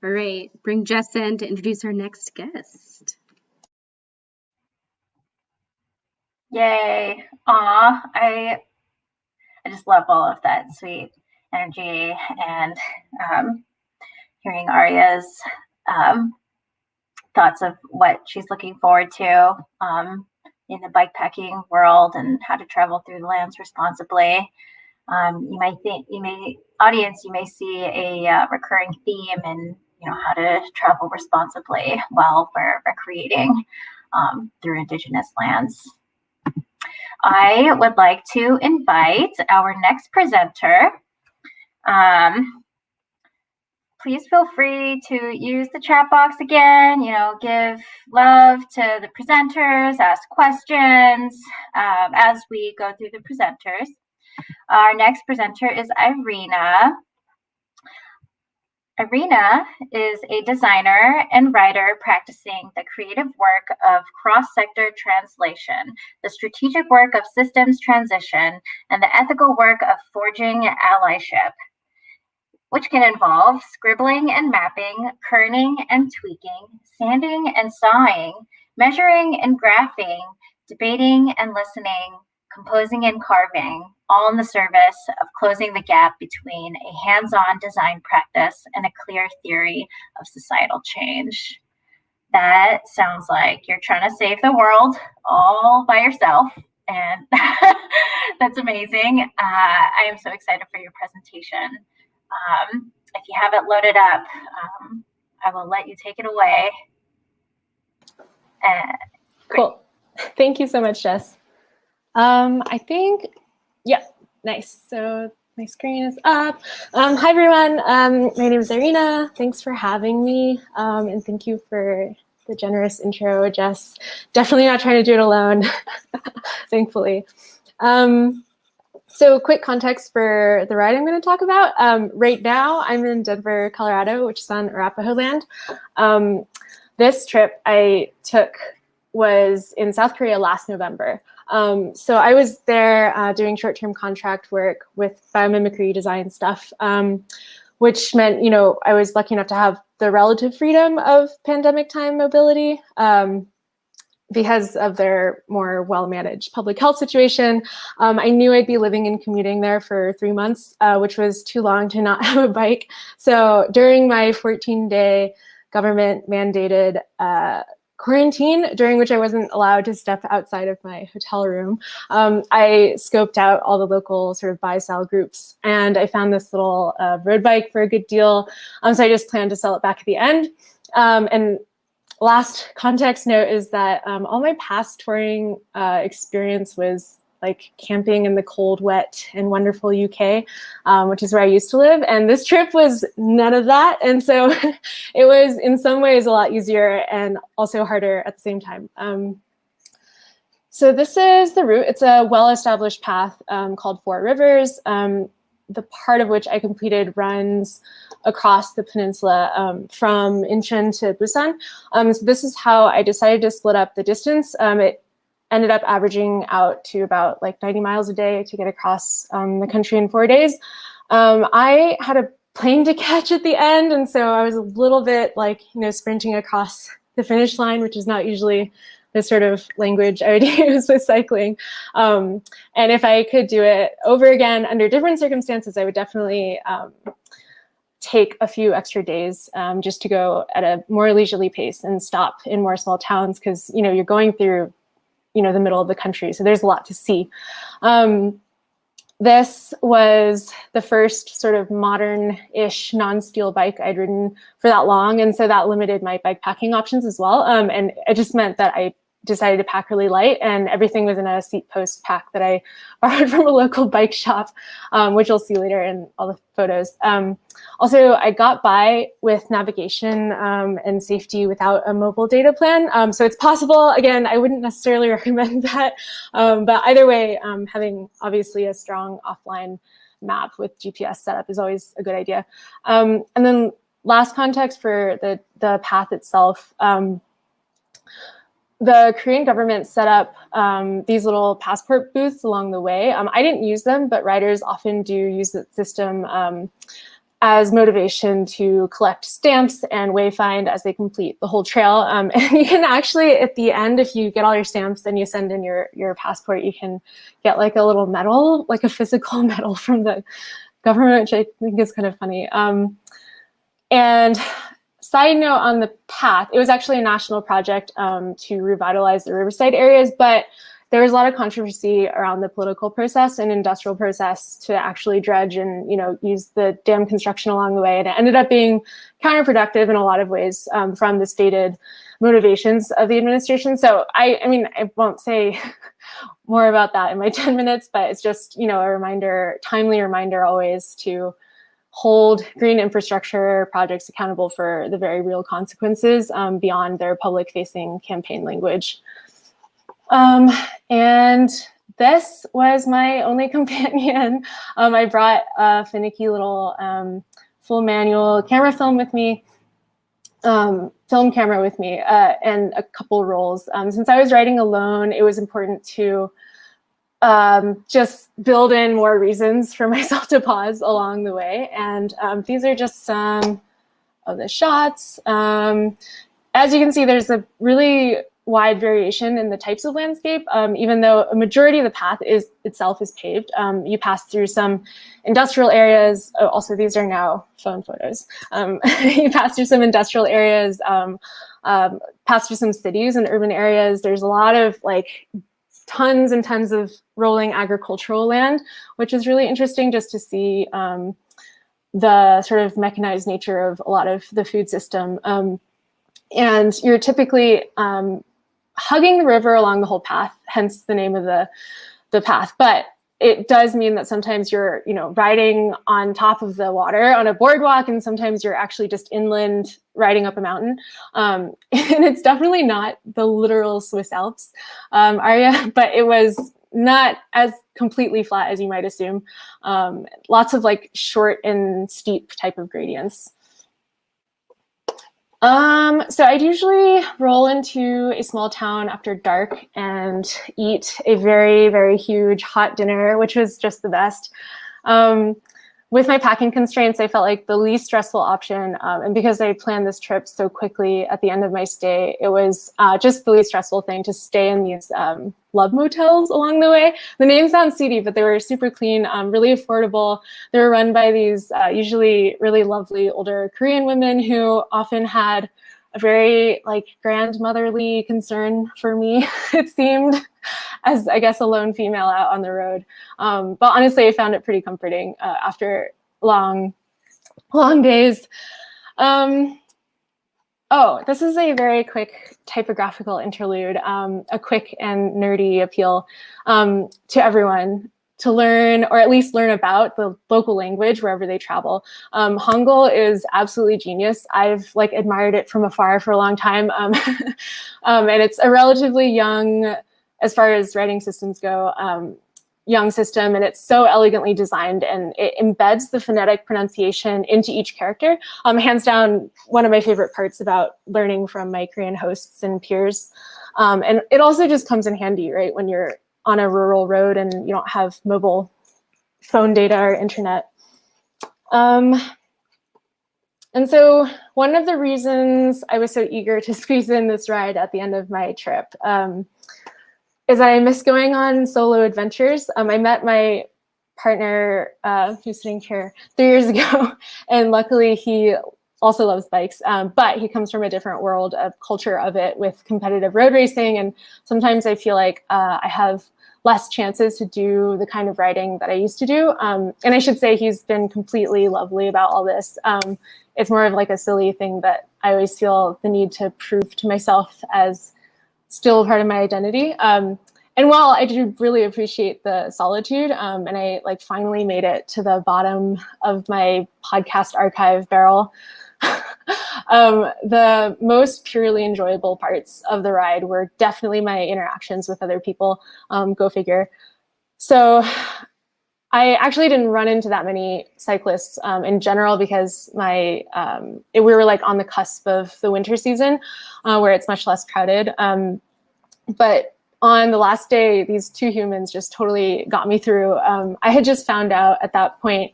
All right, bring Jess in to introduce our next guest. Yay. Aw, I just love all of that sweet energy and hearing Arya's thoughts of what she's looking forward to in the bikepacking world and how to travel through the lands responsibly. You may see a recurring theme in how to travel responsibly while we're recreating through Indigenous lands. I would like to invite our next presenter. Please feel free to use the chat box again, give love to the presenters, ask questions as we go through the presenters. Our next presenter is Irina. Irina is a designer and writer practicing the creative work of cross-sector translation, the strategic work of systems transition, and the ethical work of forging allyship, which can involve scribbling and mapping, kerning and tweaking, sanding and sawing, measuring and graphing, debating and listening, composing and carving, all in the service of closing the gap between a hands-on design practice and a clear theory of societal change. That sounds like you're trying to save the world all by yourself, and that's amazing. I am so excited for your presentation. If you have it loaded up, I will let you take it away. Cool. Thank you so much, Jess. I think, yeah, nice. So my screen is up. Hi, everyone. My name is Irina. Thanks for having me. And thank you for the generous intro, Jess. Definitely not trying to do it alone, thankfully. So quick context for the ride I'm going to talk about. Right now, I'm in Denver, Colorado, which is on Arapaho land. This trip I took was in South Korea last November. So I was there doing short-term contract work with biomimicry design stuff, which meant, I was lucky enough to have the relative freedom of pandemic time mobility because of their more well-managed public health situation. I knew I'd be living and commuting there for 3 months, which was too long to not have a bike. So during my 14-day government-mandated quarantine, during which I wasn't allowed to step outside of my hotel room, I scoped out all the local sort of buy-sell groups, and I found this little road bike for a good deal. So I just planned to sell it back at the end. And last context note is that all my past touring experience was like camping in the cold, wet, and wonderful UK, which is where I used to live. And this trip was none of that. And so it was in some ways a lot easier and also harder at the same time. So this is the route. It's a well-established path called Four Rivers. The part of which I completed runs across the peninsula from Incheon to Busan. So this is how I decided to split up the distance. It ended up averaging out to about like 90 miles a day to get across the country in 4 days. I had a plane to catch at the end. And so I was a little bit like, sprinting across the finish line, which is not usually the sort of language I would use with cycling. And if I could do it over again under different circumstances, I would definitely take a few extra days just to go at a more leisurely pace and stop in more small towns, because you're going through the middle of the country, so there's a lot to see. This was the first sort of modern-ish non-steel bike I'd ridden for that long, and so that limited my bike packing options as well. And it just meant that I decided to pack really light, and everything was in a seat post pack that I borrowed from a local bike shop, which you'll see later in all the photos. Also, I got by with navigation and safety without a mobile data plan. So it's possible. Again, I wouldn't necessarily recommend that, but either way, having obviously a strong offline map with GPS setup is always a good idea. And then last context for the path itself. The Korean government set up these little passport booths along the way. I didn't use them, but riders often do use the system as motivation to collect stamps and wayfind as they complete the whole trail. And you can actually, at the end, if you get all your stamps and you send in your passport, you can get like a little medal, like a physical medal from the government, which I think is kind of funny. And side note on the path, it was actually a national project to revitalize the riverside areas, but there was a lot of controversy around the political process and industrial process to actually dredge and use the dam construction along the way. And it ended up being counterproductive in a lot of ways from the stated motivations of the administration. So I won't say more about that in my 10 minutes, but it's just a reminder, timely reminder always to hold green infrastructure projects accountable for the very real consequences beyond their public-facing campaign language. And this was my only companion. I brought a finicky little full manual camera film with me, and a couple rolls. Since I was riding alone, it was important to just build in more reasons for myself to pause along the way. And these are just some of the shots. As you can see, there's a really wide variation in the types of landscape. Even though a majority of the path itself is paved, you pass through some industrial areas. Oh, also, these are now phone photos. You pass through some industrial areas, pass through some cities and urban areas. There's a lot of tons and tons of rolling agricultural land, which is really interesting just to see the sort of mechanized nature of a lot of the food system. And you're typically hugging the river along the whole path, hence the name of the path. But it does mean that sometimes you're, riding on top of the water on a boardwalk, and sometimes you're actually just inland riding up a mountain. And it's definitely not the literal Swiss Alps, Arya, but it was not as completely flat as you might assume. Lots of short and steep type of gradients. So I'd usually roll into a small town after dark and eat a very, very huge hot dinner, which was just the best. With my packing constraints, I felt like the least stressful option. And because I planned this trip so quickly at the end of my stay, it was just the least stressful thing to stay in these love motels along the way. The name sounds seedy, but they were super clean, really affordable. They were run by these usually really lovely older Korean women who often had a very grandmotherly concern for me, it seemed, as I guess a lone female out on the road. But honestly, I found it pretty comforting after long days. Oh, this is a very quick typographical interlude, a quick and nerdy appeal to everyone to learn, or at least learn about, the local language wherever they travel. Hangul is absolutely genius. I've admired it from afar for a long time. And it's a relatively young, as far as writing systems go, young system, and it's so elegantly designed, and it embeds the phonetic pronunciation into each character. Hands down, one of my favorite parts about learning from my Korean hosts and peers. And it also just comes in handy, right, when you're on a rural road and you don't have mobile phone data or internet. And so one of the reasons I was so eager to squeeze in this ride at the end of my trip is I miss going on solo adventures. I met my partner, who's sitting here, 3 years ago, and luckily he also loves bikes, but he comes from a different world of culture of it with competitive road racing. And sometimes I feel like I have less chances to do the kind of riding that I used to do. And I should say he's been completely lovely about all this. It's more of like a silly thing that I always feel the need to prove to myself as still part of my identity. And while I do really appreciate the solitude, and I like finally made it to the bottom of my podcast archive barrel, the most purely enjoyable parts of the ride were definitely my interactions with other people, go figure. So I actually didn't run into that many cyclists in general because we were like on the cusp of the winter season where it's much less crowded. But on the last day, these two humans just totally got me through. I had just found out at that point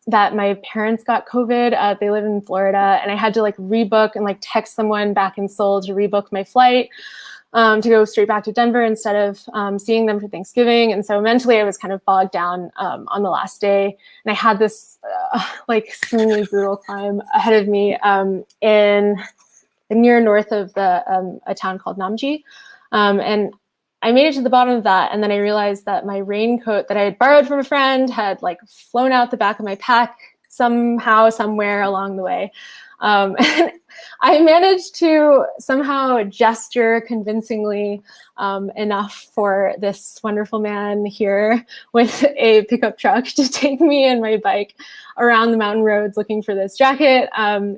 that my parents got COVID. They live in Florida, and I had to like rebook and like text someone back in Seoul to rebook my flight to go straight back to Denver instead of seeing them for Thanksgiving. And so mentally I was kind of bogged down on the last day. And I had this like extremely brutal climb ahead of me in the near north of a town called Namji. And I made it to the bottom of that. And then I realized that my raincoat that I had borrowed from a friend had like flown out the back of my pack somehow, somewhere along the way. And I managed to somehow gesture convincingly enough for this wonderful man here with a pickup truck to take me and my bike around the mountain roads looking for this jacket.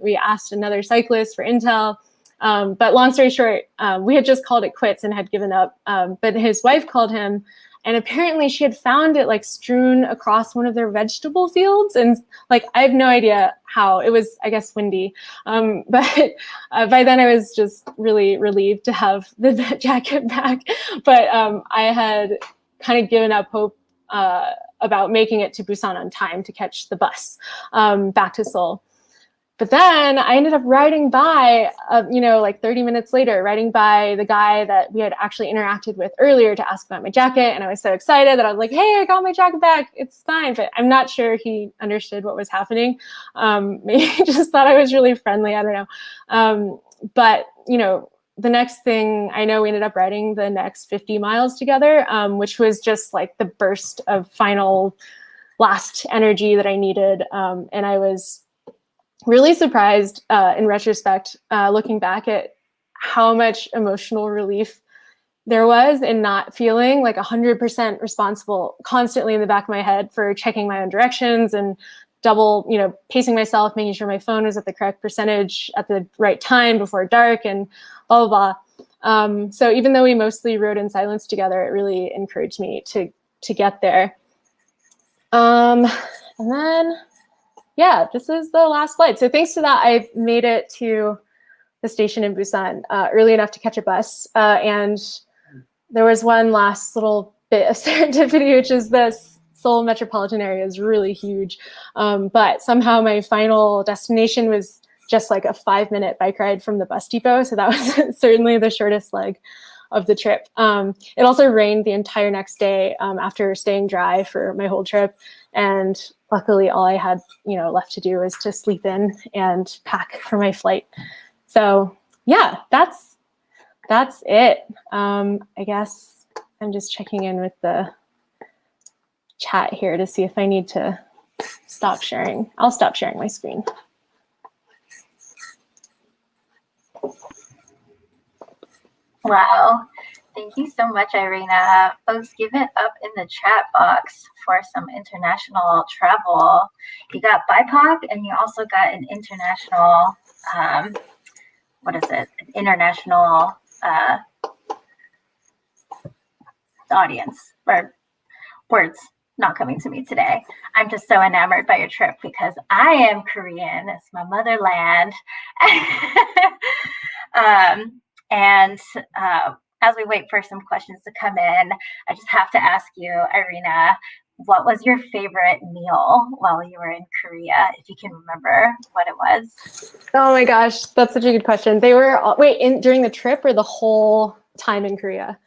We asked another cyclist for intel. But long story short, we had just called it quits and had given up. But his wife called him, and apparently she had found it like strewn across one of their vegetable fields. And like, I have no idea how. It was, I guess, windy. But by then I was just really relieved to have the jacket back. But I had kind of given up hope about making it to Busan on time to catch the bus back to Seoul. But then I ended up riding by, like 30 minutes later, riding by the guy that we had actually interacted with earlier to ask about my jacket. And I was so excited that I was like, hey, I got my jacket back. It's fine. But I'm not sure he understood what was happening. Maybe he just thought I was really friendly. I don't know. But the next thing I know, we ended up riding the next 50 miles together, which was just like the burst of final last energy that I needed. And I was really surprised in retrospect, looking back at how much emotional relief there was in not feeling like 100% responsible constantly in the back of my head for checking my own directions and double, pacing myself, making sure my phone was at the correct percentage at the right time before dark and blah, blah, blah. So even though we mostly rode in silence together, it really encouraged me to get there. And then, yeah, this is the last slide. So thanks to that, I made it to the station in Busan early enough to catch a bus. And there was one last little bit of serendipity, which is this Seoul metropolitan area is really huge. But somehow my final destination was just like a 5-minute bike ride from the bus depot. So that was certainly the shortest leg of the trip. It also rained the entire next day after staying dry for my whole trip. And luckily all I had, left to do was to sleep in and pack for my flight. So yeah, that's it. I guess I'm just checking in with the chat here to see if I need to stop sharing. I'll stop sharing my screen. Wow. Thank you so much, Irina. Folks, give it up in the chat box for some international travel. You got BIPOC and you also got an international, international audience, or words not coming to me today. I'm just so enamored by your trip because I am Korean. It's my motherland. And as we wait for some questions to come in, I just have to ask you, Irina, what was your favorite meal while you were in Korea, if you can remember what it was? Oh my gosh, that's such a good question. They were during the trip or the whole time in Korea?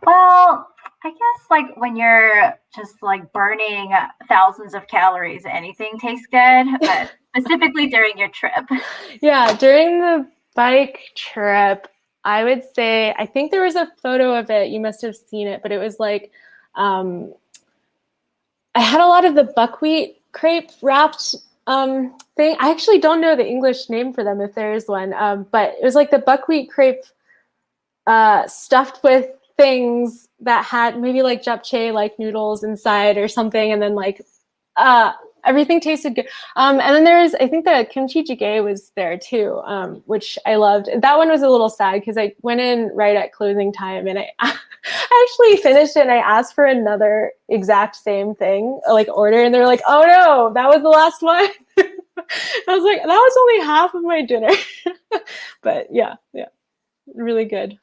Well, I guess like when you're just like burning thousands of calories, anything tastes good, but specifically during your trip. Yeah, during the bike trip, I would say, I think there was a photo of it. You must have seen it, but it was like, I had a lot of the buckwheat crepe wrapped thing. I actually don't know the English name for them if there is one, but it was like the buckwheat crepe stuffed with things that had maybe like japchae, like noodles inside or something, and then like everything tasted good. And then I think the kimchi jjigae was there too, which I loved. That one was a little sad because I went in right at closing time and I actually finished it and I asked for another exact same thing, like order, and they're like, oh no, that was the last one. I was like, that was only half of my dinner. But yeah, really good.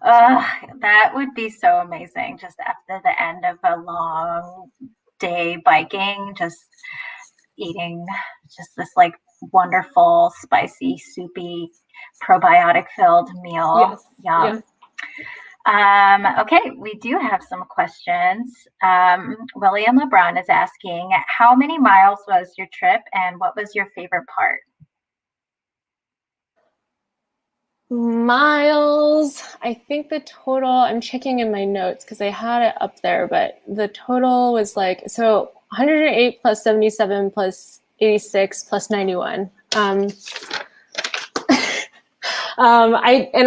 That would be so amazing, just after the end of a long day biking, just eating just this like wonderful, spicy, soupy, probiotic filled meal. Yes. Yum. Okay, we do have some questions. William LeBron is asking, how many miles was your trip and what was your favorite part? Miles, I think the total, I'm checking in my notes because I had it up there, but the total was like, so 108 plus 77 plus 86 plus 91. And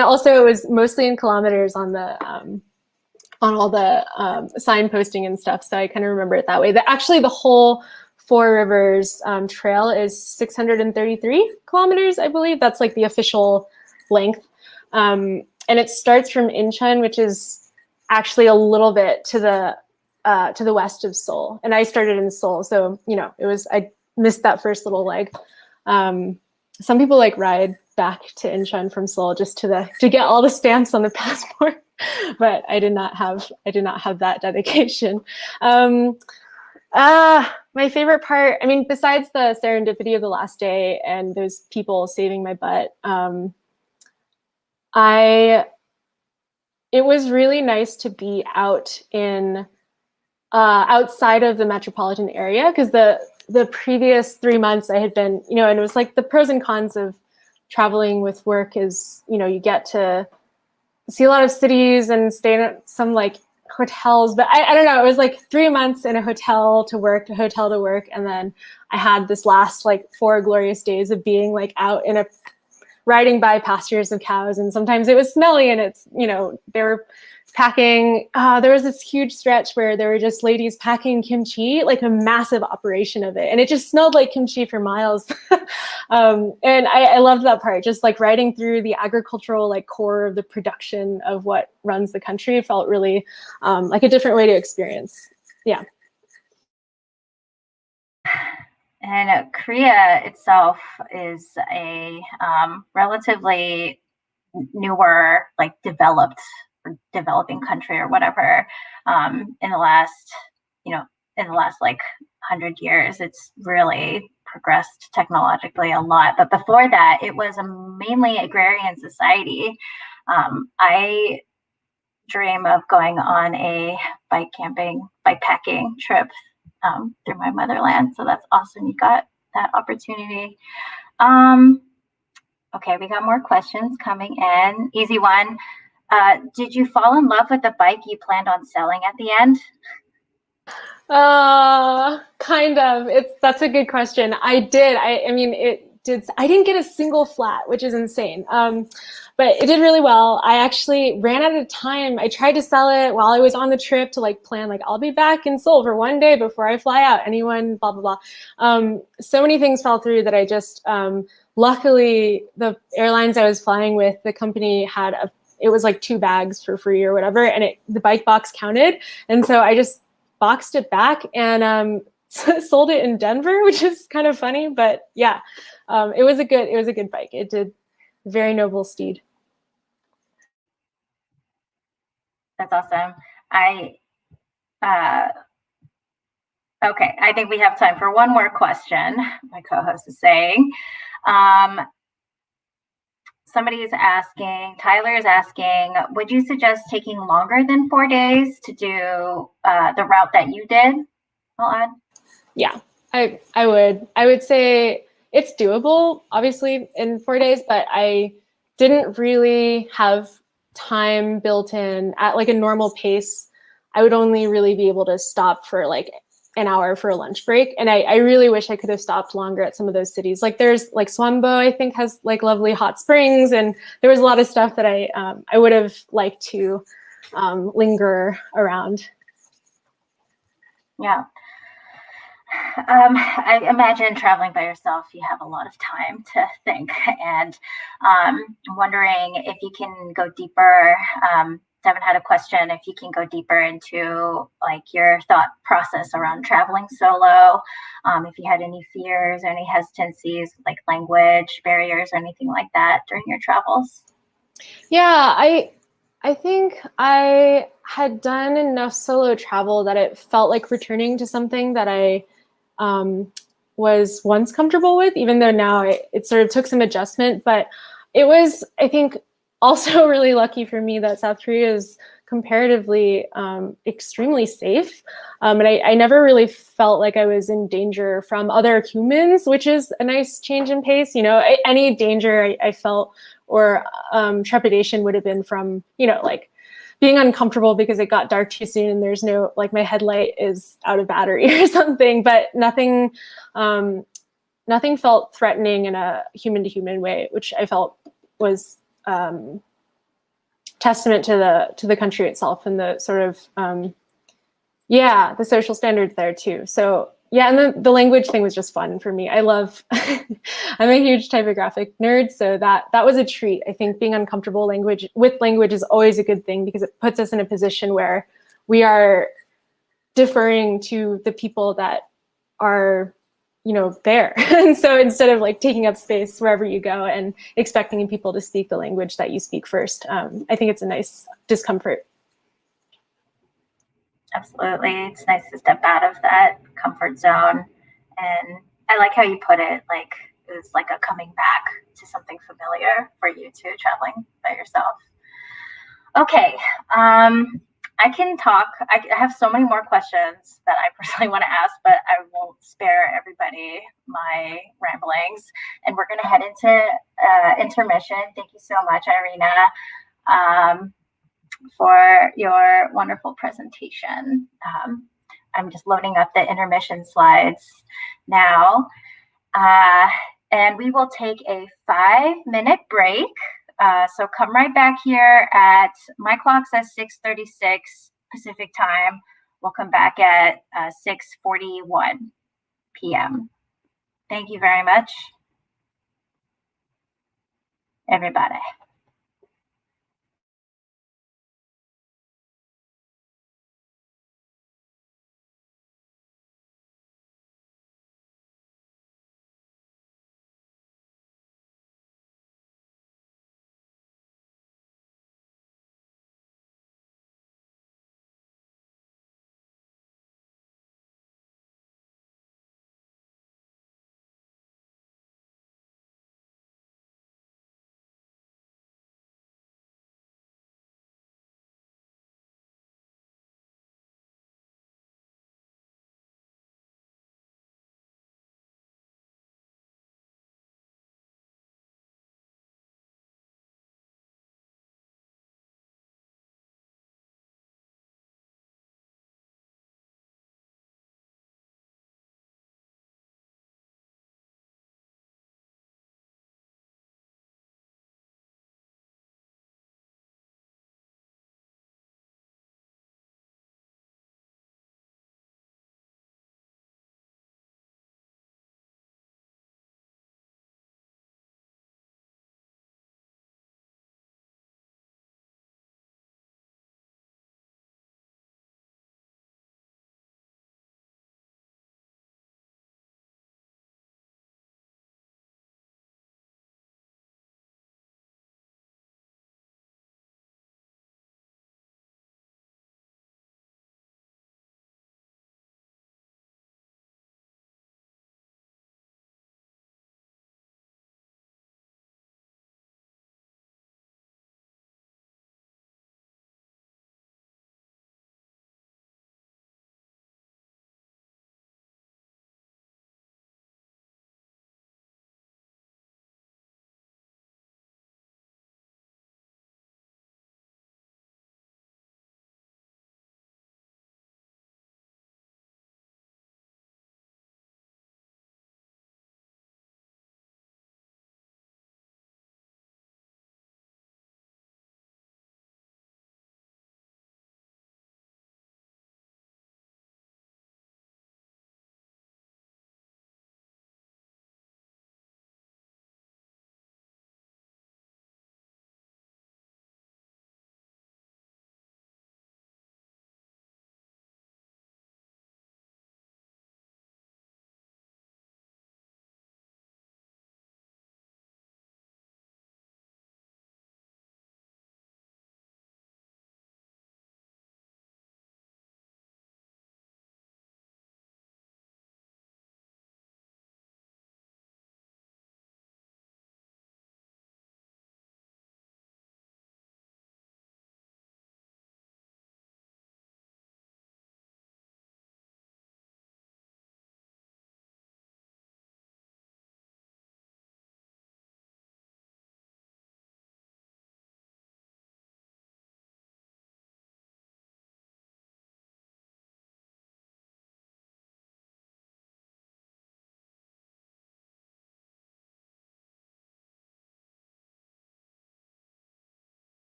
also it was mostly in kilometers on the on all the signposting and stuff, so I kind of remember it that way. Actually, the whole Four Rivers trail is 633 kilometers, I believe. That's like the official length, and it starts from Incheon, which is actually a little bit to the west of Seoul, and I started in Seoul, so I missed that first little leg. Some people like ride back to Incheon from Seoul just to get all the stamps on the passport, but I did not have that dedication. My favorite part, I mean, besides the serendipity of the last day and those people saving my butt, it was really nice to be out in outside of the metropolitan area, because the previous 3 months I had been, and it was like the pros and cons of traveling with work is, you get to see a lot of cities and stay in some like hotels, but I don't know, it was like 3 months in a hotel to work, and then I had this last like 4 glorious days of being like out in riding by pastures of cows, and sometimes it was smelly, and it's, they were packing, there was this huge stretch where there were just ladies packing kimchi, like a massive operation of it, and it just smelled like kimchi for miles. And I loved that part, just like riding through the agricultural like core of the production of what runs the country. It felt really like a different way to experience. Yeah. And Korea itself is a relatively newer, like developing country or whatever. In the last like 100 years, it's really progressed technologically a lot. But before that, it was a mainly agrarian society. I dream of going on a bikepacking trip through my motherland. So that's awesome. You got that opportunity. Okay, we got more questions coming in. Easy one. Did you fall in love with the bike you planned on selling at the end? Kind of. That's a good question. I did. I mean, it did. I didn't get a single flat, which is insane. But it did really well. I actually ran out of time. I tried to sell it while I was on the trip to like plan, like I'll be back in Seoul for 1 day before I fly out. Anyone, blah, blah, blah. So many things fell through that I just, luckily the airlines I was flying with, the company had it was like 2 bags for free or whatever. And the bike box counted. And so I just boxed it back and sold it in Denver, which is kind of funny, but yeah, it was a good bike. It did very noble steed. That's awesome. I Okay, I think we have time for one more question, my co-host is saying. Somebody is asking, Tyler is asking, would you suggest taking longer than 4 days to do the route that you did? I'll add. Yeah, I would. I would say it's doable, obviously, in 4 days, but I didn't really have time built in at like a normal pace. I would only really be able to stop for like an hour for a lunch break. And I really wish I could have stopped longer at some of those cities. Like there's like Swambo, I think has like lovely hot springs. And there was a lot of stuff that I would have liked to linger around. Yeah. I imagine traveling by yourself, you have a lot of time to think, and I'm wondering if you can go deeper. Devin had a question, if you can go deeper into like your thought process around traveling solo, if you had any fears or any hesitancies, like language barriers or anything like that during your travels. Yeah, I think I had done enough solo travel that it felt like returning to something that I was once comfortable with, even though now it sort of took some adjustment. But it was, I think, also really lucky for me that South Korea is comparatively extremely safe. And I never really felt like I was in danger from other humans, which is a nice change in pace. You know, any danger I felt or trepidation would have been from, you know, like being uncomfortable because it got dark too soon and there's no, like my headlight is out of battery or something, but nothing felt threatening in a human to human way, which I felt was testament to the country itself and the sort of, the social standards there too. So yeah, and the language thing was just fun for me. I love, I'm a huge typographic nerd, so that was a treat. I think being uncomfortable with language is always a good thing because it puts us in a position where we are deferring to the people that are, you know, there. And so instead of like taking up space wherever you go and expecting people to speak the language that you speak first, I think it's a nice discomfort. Absolutely. It's nice to step out of that comfort zone. And I like how you put it, like it was like a coming back to something familiar for you too, traveling by yourself. Okay. I can talk. I have so many more questions that I personally want to ask, but I won't spare everybody my ramblings. And we're going to head into intermission. Thank you so much, Irina, for your wonderful presentation. I'm just loading up the intermission slides now. And we will take a 5-minute break. So come right back here at, my clock says 6:36 Pacific time. We'll come back at 6:41 p.m. Thank you very much, everybody.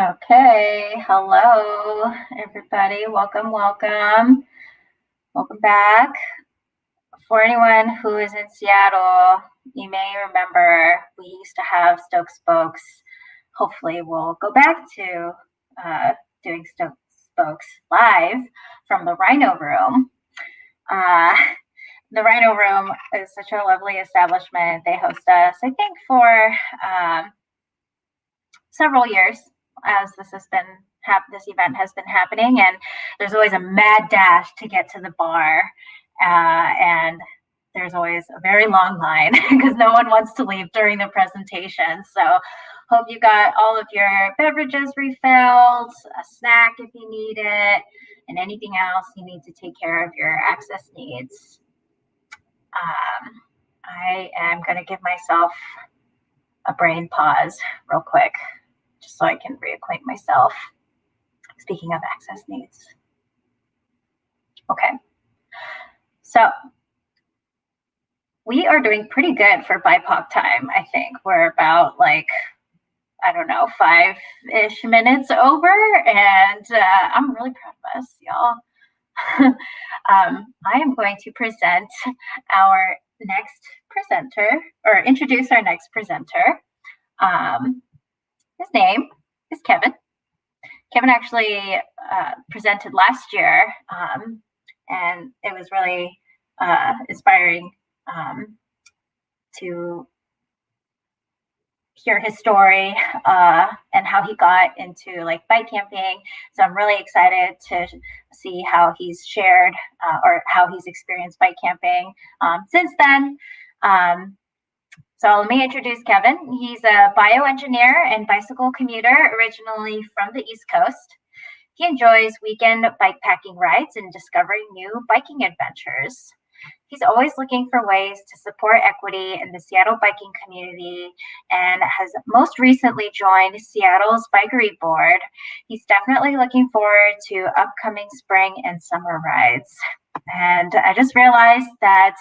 Okay, hello everybody. Welcome, welcome. Welcome back. For anyone who is in Seattle, you may remember we used to have Stoked Spokes. Hopefully we'll go back to doing Stoked Spokes live from the Rhino Room. The Rhino Room is such a lovely establishment. They host us, I think, for several years as this event has been happening, and there's always a mad dash to get to the bar, and there's always a very long line because no one wants to leave during the presentation. So hope you got all of your beverages refilled, a snack if you need it, and anything else you need to take care of your access needs. I am going to give myself a brain pause real quick, just so I can reacquaint myself. Speaking of access needs. Okay. So we are doing pretty good for BIPOC time, I think. We're about like, I don't know, 5-ish minutes over, and I'm really proud of us, y'all. I am going to present our next presenter, or introduce our next presenter. His name is Kevin. Kevin actually presented last year, and it was really inspiring to hear his story and how he got into like bike camping. So I'm really excited to see how he's shared or how he's experienced bike camping since then. So let me introduce Kevin. He's a bioengineer and bicycle commuter, originally from the East Coast. He enjoys weekend bikepacking rides and discovering new biking adventures. He's always looking for ways to support equity in the Seattle biking community and has most recently joined Seattle's Bikery Board. He's definitely looking forward to upcoming spring and summer rides. And I just realized that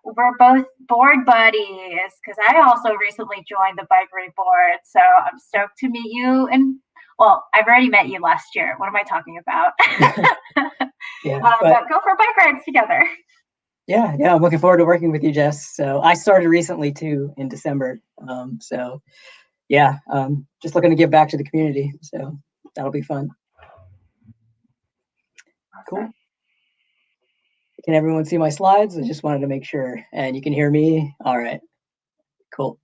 we're both board buddies because I also recently joined the Bikery Board. So I'm stoked to meet you. And well, I've already met you last year. What am I talking about? Yeah, but go for bike rides together. Yeah, I'm looking forward to working with you, Jess. So I started recently too in December. So yeah, just looking to give back to the community. So that'll be fun. Awesome. Cool. Can everyone see my slides? I just wanted to make sure. And you can hear me? All right, cool.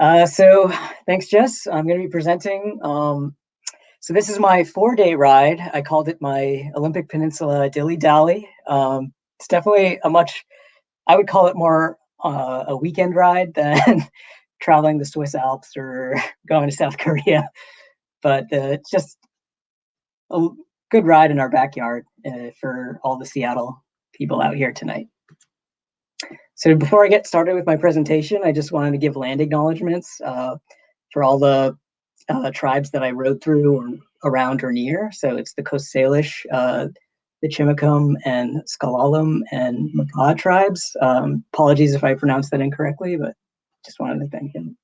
So thanks, Jess. I'm going to be presenting. So this is my 4-day ride. I called it my Olympic Peninsula Dilly Dally. It's definitely I would call it more a weekend ride than traveling the Swiss Alps or going to South Korea. But it's just a good ride in our backyard for all the Seattle people out here tonight. So before I get started with my presentation, I just wanted to give land acknowledgements for all the tribes that I rode through or around or near. So it's the Coast Salish, the Chimicum and Skalalum and Makah tribes. Apologies if I pronounced that incorrectly, but just wanted to thank him.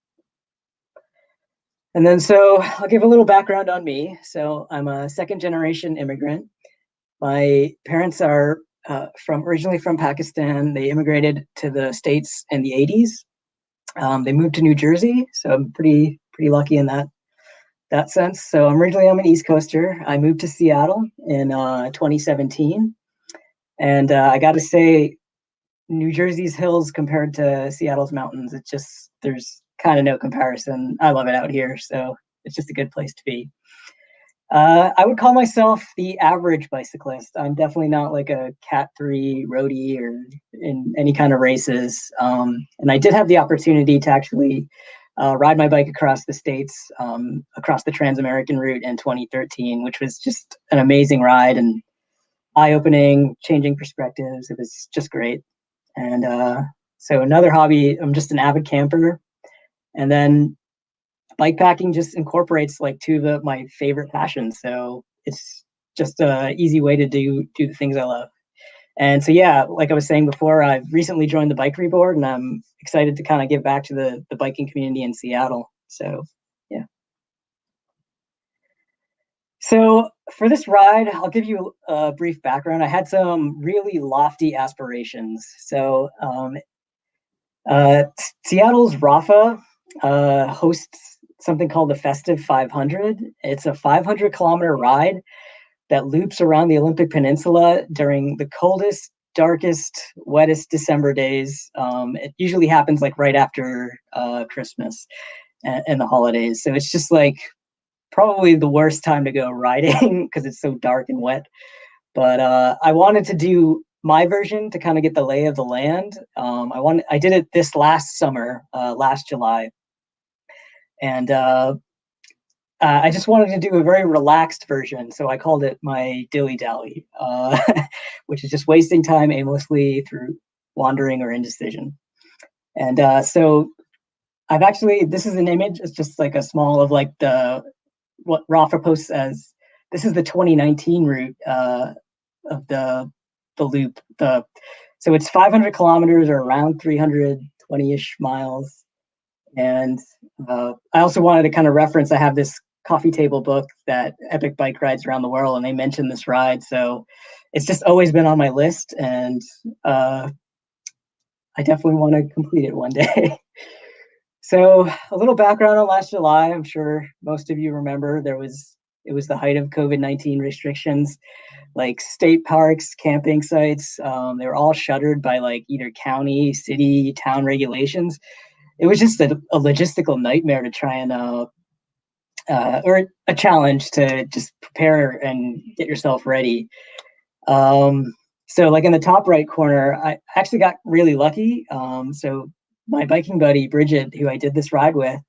And then so I'll give a little background on me. So I'm a 2nd-generation immigrant. My parents are originally from Pakistan. They immigrated to the States in the 80s. They moved to New Jersey, so I'm pretty lucky in that sense. So I'm an East Coaster. I moved to Seattle in 2017. And I got to say, New Jersey's hills compared to Seattle's mountains, there's kind of no comparison. I love it out here, so it's just a good place to be. I would call myself the average bicyclist. I'm definitely not like a Cat 3 roadie or in any kind of races. And I did have the opportunity to actually ride my bike across the states, across the Trans-American route in 2013, which was just an amazing ride and eye-opening, changing perspectives. It was just great. And so another hobby, I'm just an avid camper. And then bikepacking just incorporates like two of my favorite passions. So it's just an easy way to do the things I love. And so, yeah, like I was saying before, I've recently joined the Bikery Board, and I'm excited to kind of give back to the biking community in Seattle. So, yeah. So for this ride, I'll give you a brief background. I had some really lofty aspirations. So Seattle's RAFA hosts something called the Festive 500. It's a 500-kilometer ride that loops around the Olympic Peninsula during the coldest, darkest, wettest December days. It usually happens like right after Christmas and the holidays. So it's just like probably the worst time to go riding because it's so dark and wet. But I wanted to do my version to kind of get the lay of the land. I did it this last summer, last July. And I just wanted to do a very relaxed version. So I called it my dilly dally, which is just wasting time aimlessly through wandering or indecision. And so I've actually, this is an image. It's just like a small of like what Rafa posts as, this is the 2019 route of the loop. So it's 500 kilometers or around 320-ish miles. And I also wanted to kind of reference, I have this coffee table book that Epic Bike Rides Around the World, and they mentioned this ride. So it's just always been on my list, and I definitely want to complete it one day. So a little background on last July. I'm sure most of you remember it was the height of COVID-19 restrictions, like state parks, camping sites. They were all shuttered by like either county, city, town regulations. It was just a logistical nightmare to try and, or a challenge to just prepare and get yourself ready. So like in the top right corner, I actually got really lucky. So my biking buddy, Bridget, who I did this ride with,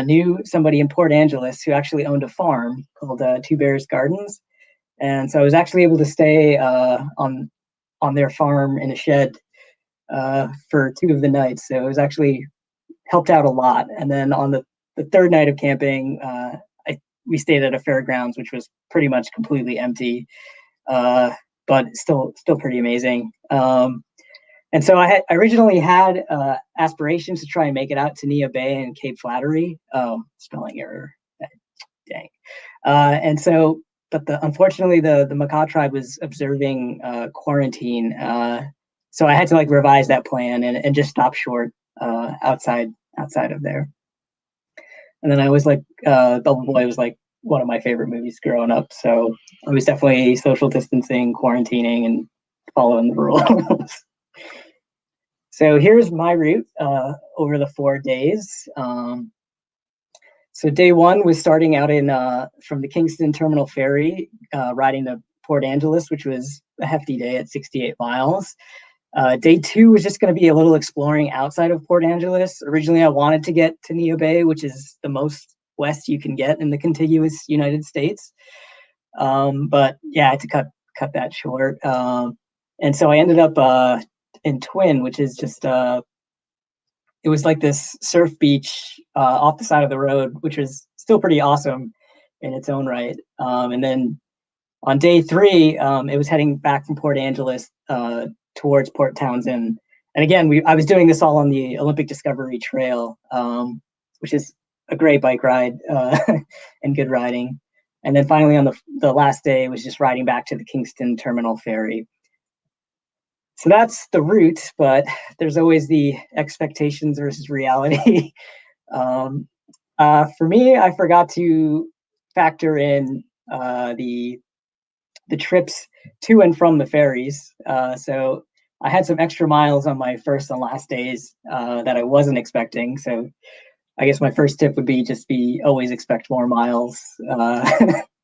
knew somebody in Port Angeles who actually owned a farm called Two Bears Gardens. And so I was actually able to stay on their farm in a shed for 2 of the nights. So it was actually helped out a lot. And then on the third night of camping, we stayed at a fairgrounds, which was pretty much completely empty, but still pretty amazing. And so I originally had aspirations to try and make it out to Neah Bay and Cape Flattery. Spelling error, dang. And so, but unfortunately, the Makah tribe was observing quarantine. So I had to like revise that plan and just stop short outside of there. And then I was like, Double Boy was like one of my favorite movies growing up. So I was definitely social distancing, quarantining, and following the rules. So here's my route over the 4 days. So day one was starting out from the Kingston Terminal Ferry, riding to Port Angeles, which was a hefty day at 68 miles. Day two was just going to be a little exploring outside of Port Angeles. Originally, I wanted to get to Neah Bay, which is the most west you can get in the contiguous United States. But yeah, I had to cut that short. And so I ended up in Twin, which is just it was like this surf beach off the side of the road, which was still pretty awesome in its own right. And then on day three, it was heading back from Port Angeles towards Port Townsend. And again, I was doing this all on the Olympic Discovery Trail, which is a great bike ride and good riding. And then finally on the last day was just riding back to the Kingston Terminal Ferry. So that's the route, but there's always the expectations versus reality. For me, I forgot to factor in the trips to and from the ferries. So I had some extra miles on my first and last days that I wasn't expecting. So I guess my first tip would be always expect more miles,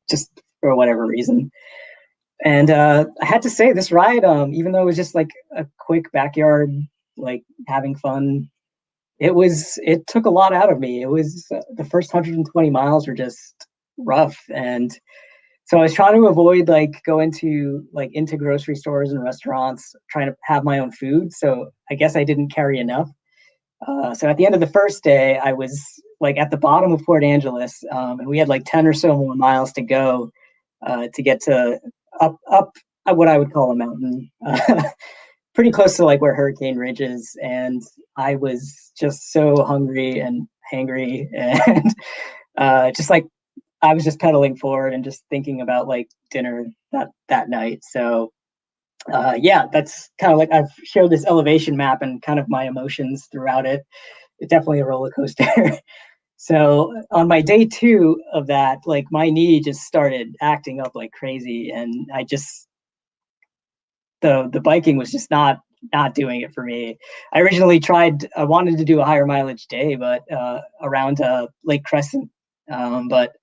just for whatever reason. And I had to say this ride, even though it was just like a quick backyard, like having fun, it took a lot out of me. It was the first 120 miles were just rough. And so I was trying to avoid like going to into grocery stores and restaurants, trying to have my own food. So I guess I didn't carry enough. So at the end of the first day, I was like at the bottom of Port Angeles, and we had like 10 or so more miles to go to get to up what I would call a mountain, pretty close to like where Hurricane Ridge is. And I was just so hungry and hangry and just like I was just pedaling forward and just thinking about like dinner that night. So yeah, that's kind of like I've showed this elevation map and kind of my emotions throughout it. It's definitely a roller coaster. So on my day 2 of that, like my knee just started acting up like crazy, and I just the biking was just not doing it for me. I originally I wanted to do a higher mileage day, but around Lake Crescent, but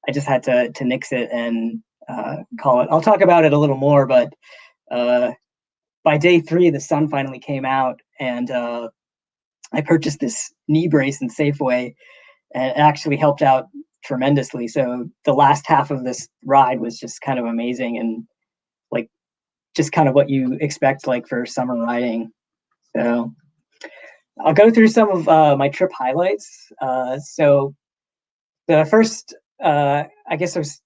I just had to nix it and call it. I'll talk about it a little more, but by day 3, the sun finally came out, and I purchased this knee brace in Safeway, and it actually helped out tremendously. So the last half of this ride was just kind of amazing, and like just kind of what you expect like for summer riding. So I'll go through some of my trip highlights. So the first, I guess I was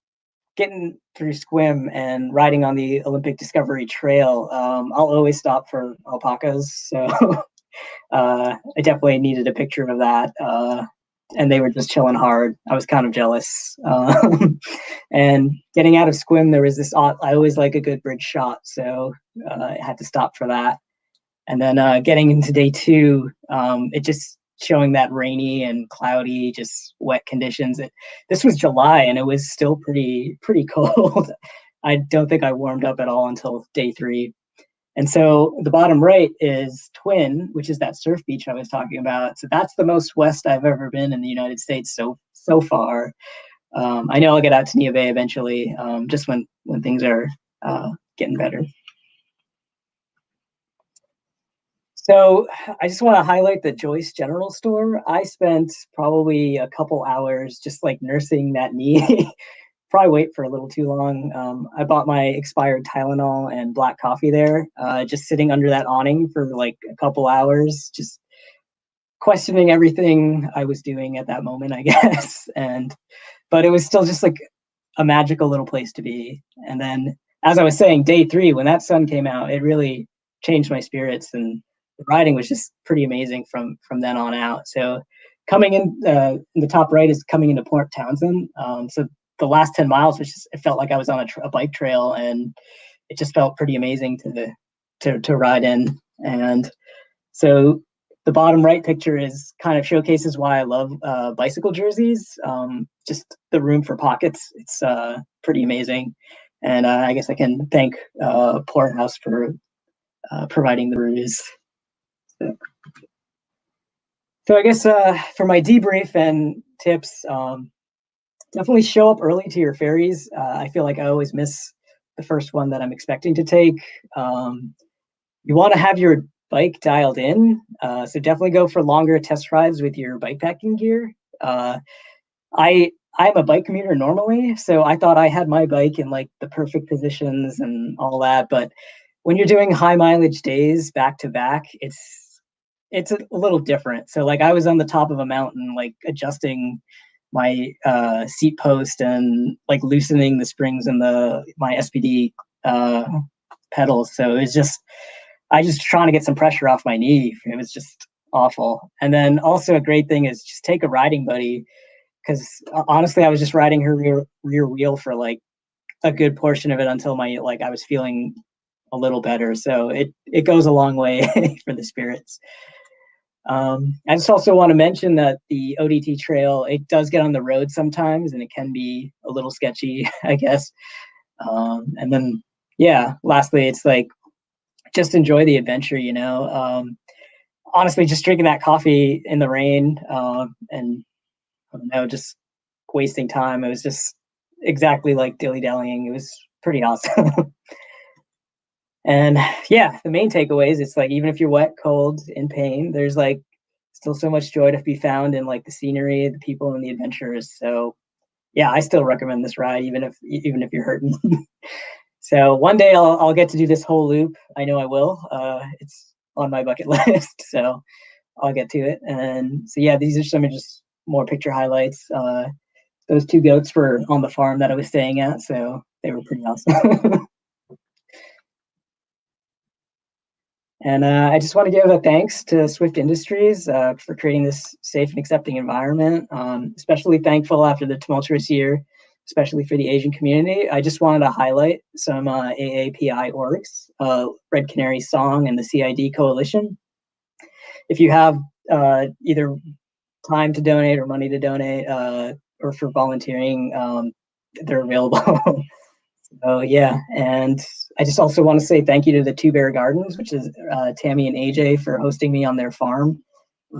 getting through Squim and riding on the Olympic Discovery Trail. I'll always stop for alpacas, so I definitely needed a picture of that. And they were just chilling hard. I was kind of jealous. And getting out of Squim, there was this, I always like a good bridge shot, so I had to stop for that. And then getting into day 2, it just showing that rainy and cloudy, just wet conditions. This was July, and it was still pretty cold. I don't think I warmed up at all until day 3. And so the bottom right is Twin, which is that surf beach I was talking about. So that's the most west I've ever been in the United States so far. I know I'll get out to Nia Bay eventually, just when things are getting better. So I just want to highlight the Joyce General Store. I spent probably a couple hours just like nursing that knee. Probably wait for a little too long. I bought my expired Tylenol and black coffee there, just sitting under that awning for like a couple hours, just questioning everything I was doing at that moment, I guess. But it was still just like a magical little place to be. And then, as I was saying, day 3, when that sun came out, it really changed my spirits, and the riding was just pretty amazing from then on out. So coming in the top right is coming into Port Townsend. So the last 10 miles, it felt like I was on a bike trail, and it just felt pretty amazing to ride in. And so the bottom right picture is kind of showcases why I love bicycle jerseys. Just the room for pockets, it's pretty amazing. And I guess I can thank Port House for providing the reviews. So I guess for my debrief and tips, definitely show up early to your ferries. I feel like I always miss the first one that I'm expecting to take. You want to have your bike dialed in, so definitely go for longer test rides with your bike packing gear. I'm a bike commuter normally, so I thought I had my bike in like the perfect positions and all that. But when you're doing high mileage days back to back, it's a little different. So like I was on the top of a mountain, like adjusting my seat post and like loosening the springs in my SPD pedals. So it's just, I just trying to get some pressure off my knee. It was just awful. And then also a great thing is just take a riding buddy, because honestly, I was just riding her rear wheel for like a good portion of it until I was feeling a little better. So it goes a long way for the spirits. I just also want to mention that the ODT trail, it does get on the road sometimes, and it can be a little sketchy, I guess. And then, yeah, lastly, it's like, just enjoy the adventure, honestly, just drinking that coffee in the rain, and I don't know, just wasting time. It was just exactly like dilly-dallying. It was pretty awesome. And yeah, the main takeaways, it's like, even if you're wet, cold, in pain, there's like still so much joy to be found in like the scenery, the people, and the adventures. So yeah, I still recommend this ride, even if you're hurting. So one day I'll get to do this whole loop. I know I will. It's on my bucket list, so I'll get to it. And so yeah, these are some of just more picture highlights. Those 2 goats were on the farm that I was staying at, so they were pretty awesome. And I just want to give a thanks to Swift Industries for creating this safe and accepting environment. Especially thankful after the tumultuous year especially for the Asian community. I just wanted to highlight some AAPI orgs, Red Canary Song and the CID Coalition. If you have either time to donate or money to donate, or for volunteering, they're available. So yeah, and I just also want to say thank you to the Two Bear Gardens, which is Tammy and AJ, for hosting me on their farm.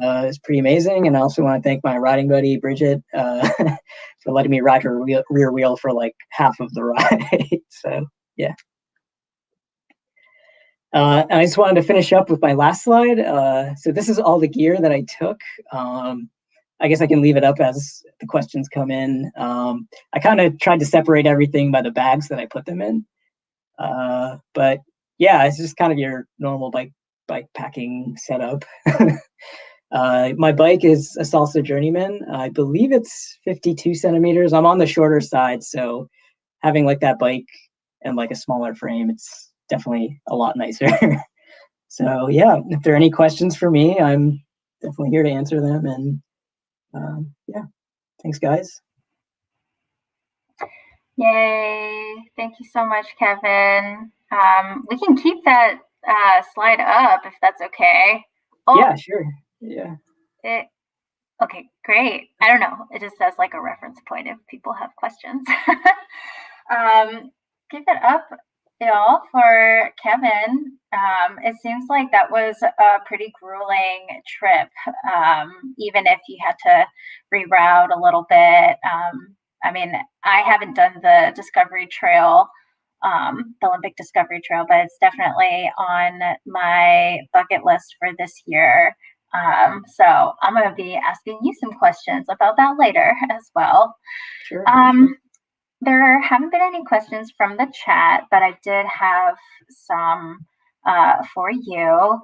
It's pretty amazing. And I also want to thank my riding buddy, Bridget, for letting me ride her rear wheel for like half of the ride. So yeah. And I just wanted to finish up with my last slide. So this is all the gear that I took. I guess I can leave it up as the questions come in. I kind of tried to separate everything by the bags that I put them in. But yeah, it's just kind of your normal bike packing setup. My bike is a Salsa Journeyman. I believe it's 52 centimeters. I'm on the shorter side, so having like that bike and like a smaller frame, it's definitely a lot nicer. So yeah, if there are any questions for me, I'm definitely here to answer them. And yeah, thanks guys. Yay. Thank you so much, Kevin. We can keep that slide up if that's okay. Oh, yeah, sure. Yeah. Okay, great. I don't know. It just says like a reference point if people have questions. Give it up, y'all, for Kevin. It seems like that was a pretty grueling trip, even if you had to reroute a little bit. I mean, I haven't done the Discovery Trail, the Olympic Discovery Trail, but it's definitely on my bucket list for this year. So I'm going to be asking you some questions about that later as well. Sure. There haven't been any questions from the chat, but I did have some for you.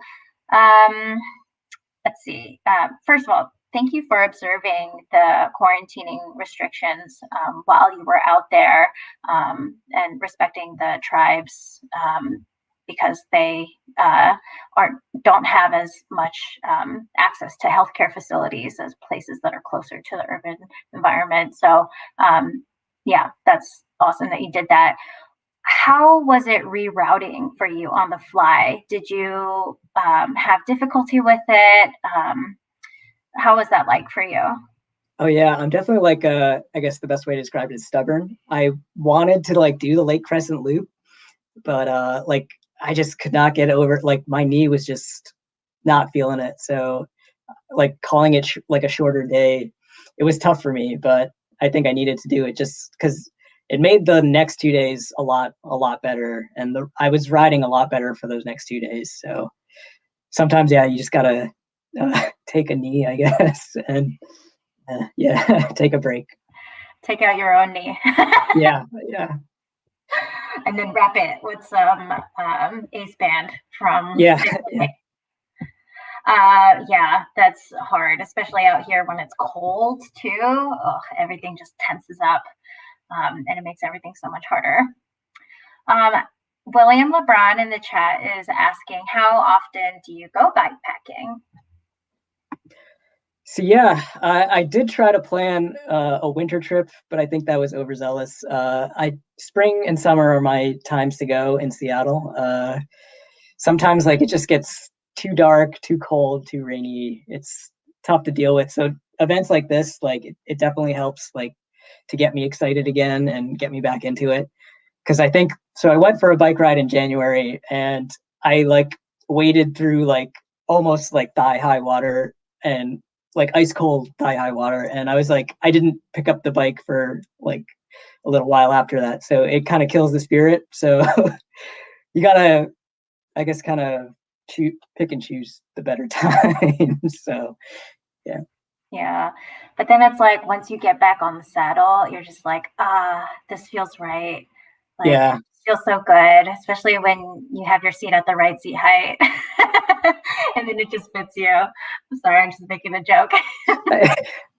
Let's see. First of all, thank you for observing the quarantining restrictions while you were out there, and respecting the tribes, because they don't have as much access to healthcare facilities as places that are closer to the urban environment. So yeah, that's awesome that you did that. How was it rerouting for you on the fly? Did you have difficulty with it? How was that like for you? Oh yeah, I'm definitely like, I guess the best way to describe it is stubborn. I wanted to like do the Lake Crescent Loop, but like I just could not get over it. Like my knee was just not feeling it. So like calling it like a shorter day, it was tough for me, but I think I needed to do it just because it made the next 2 days a lot better. And I was riding a lot better for those next 2 days. So sometimes, yeah, you just gotta take a knee, I guess, and yeah, take a break. Take out your own knee. Yeah. And then wrap it with some Ace Band from. Yeah. Yeah, that's hard, especially out here when it's cold too. Oh, everything just tenses up, and it makes everything so much harder. William LeBron in the chat is asking, how often do you go bikepacking? So yeah, I did try to plan a winter trip, but I think that was overzealous. Spring and summer are my times to go in Seattle. Sometimes like it just gets too dark, too cold, too rainy. It's tough to deal with. So events like this, like it definitely helps like to get me excited again and get me back into it. Because I think, so I went for a bike ride in January and I like waded through like almost like thigh high water and like ice cold thigh high water. And I was like, I didn't pick up the bike for like a little while after that. So it kind of kills the spirit. So you gotta, I guess, kind of pick and choose the better time. So yeah. Yeah. But then it's like, once you get back on the saddle, you're just like, this feels right. Like, yeah. It feels so good, especially when you have your seat at the right seat height. And then it just fits you. I'm sorry, I'm just making a joke.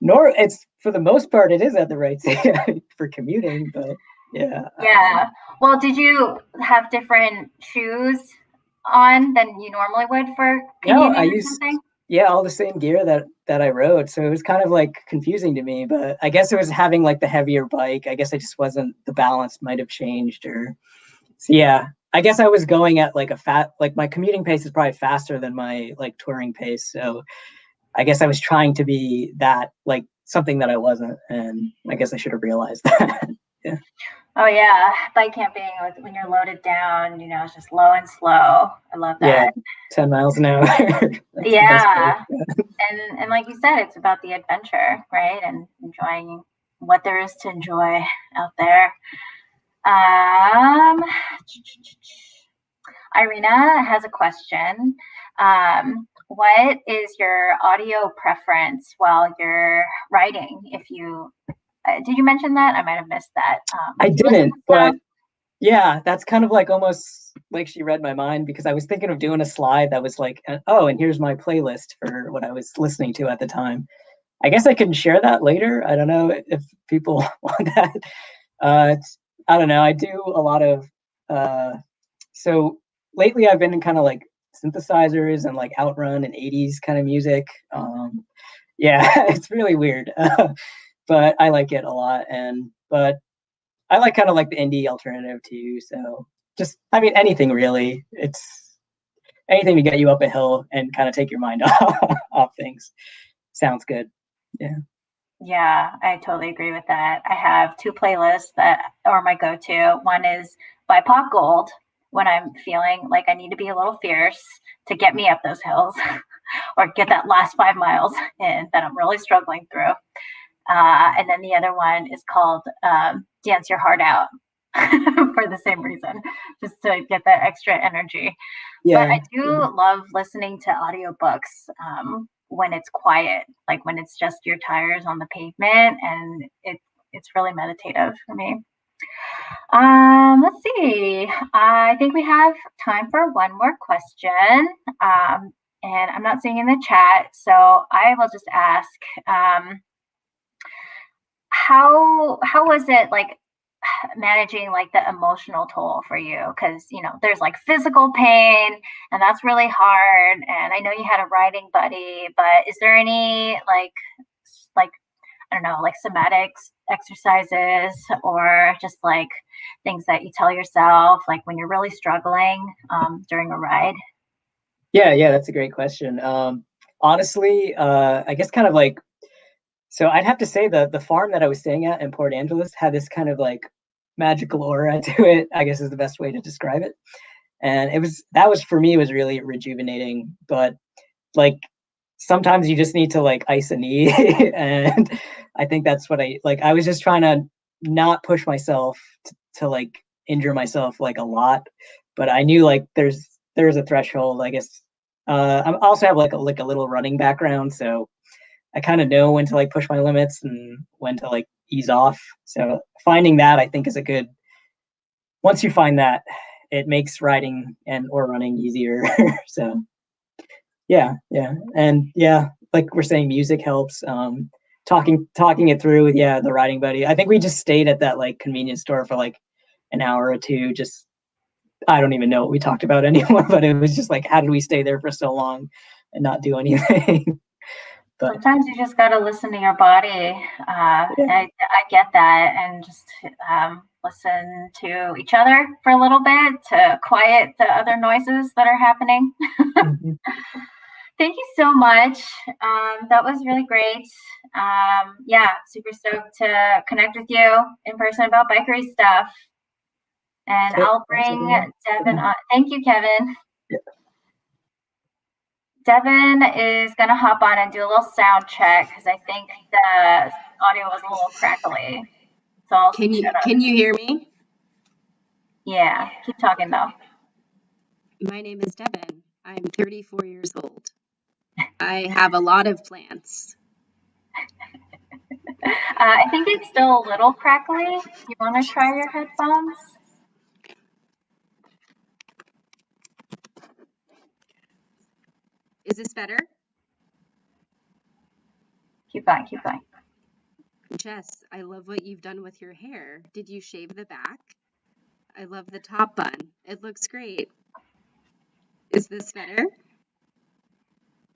Nor it's, for the most part, it is at the right seat for commuting, but yeah. Yeah. Well, did you have different shoes on than you normally would for commuting? No, I used all the same gear that that I rode. So it was kind of like confusing to me, but I guess it was having like the heavier bike. I guess I just wasn't, the balance might have changed or, so yeah, I guess I was going at like like my commuting pace is probably faster than my like touring pace. So I guess I was trying to be that, like something that I wasn't. And I guess I should have realized that. Yeah. Oh yeah, bike camping when you're loaded down, it's just low and slow. I love Yeah, that. 10 miles an hour. Yeah. And like you said, it's about the adventure, right? And enjoying what there is to enjoy out there. Irina has a question. What is your audio preference while you're writing? If you did you mention that? I might have missed that. I didn't, but yeah, that's kind of like almost like she read my mind, because I was thinking of doing a slide that was like, oh, and here's my playlist for what I was listening to at the time. I guess I can share that later. I don't know if people want that. I don't know. I do a lot of, so lately I've been in kind of like synthesizers and like Outrun and 80s kind of music. Yeah, it's really weird. But I like it a lot. But I like kind of like the indie alternative too. So just, I mean, anything really. It's anything to get you up a hill and kind of take your mind off things. Sounds good. Yeah. Yeah, I totally agree with that. I have two playlists that are my go-to. One is BIPOC Gold, when I'm feeling like I need to be a little fierce to get me up those hills or get that last 5 miles in that I'm really struggling through. And then the other one is called Dance Your Heart Out for the same reason, just to get that extra energy. Yeah. But I do love listening to audiobooks when it's quiet, like when it's just your tires on the pavement, and it's really meditative for me. Let's see. I think we have time for one more question. And I'm not seeing in the chat, so I will just ask, how was it like managing like the emotional toll for you? Because there's like physical pain, and that's really hard. And I know you had a writing buddy, but is there any like I don't know, like somatic exercises or just like things that you tell yourself like when you're really struggling during a ride? Yeah, that's a great question. Honestly, I guess kind of like, so I'd have to say the farm that I was staying at in Port Angeles had this kind of like magical aura to it, I guess is the best way to describe it. And that was for me, was really rejuvenating. But like sometimes you just need to like ice a knee. And I think that's what I was just trying to not push myself to like injure myself like a lot. But I knew like there's a threshold, I guess. I also have like a little running background, so I kind of know when to like push my limits and when to like ease off. So finding that, I think, is a good, once you find that, it makes riding or running easier. So yeah. And yeah, like we're saying, music helps. Talking it through with, the riding buddy. I think we just stayed at that like convenience store for like an hour or two. Just, I don't even know what we talked about anymore, but it was just like, how did we stay there for so long and not do anything? But sometimes you just got to listen to your body. I get that, and just listen to each other for a little bit to quiet the other noises that are happening. Mm-hmm. Thank you so much. That was really great. Super stoked to connect with you in person about bikery stuff. And I'll bring Devin on. Thank you, Kevin. Yeah. Devin is going to hop on and do a little sound check because I think the audio was a little crackly. So can you hear me? Yeah, keep talking though. My name is Devin. I'm 34 years old. I have a lot of plants. I think it's still a little crackly. Do you want to try your headphones? Is this better? Keep going. Jess, I love what you've done with your hair. Did you shave the back? I love the top bun. It looks great. Is this better?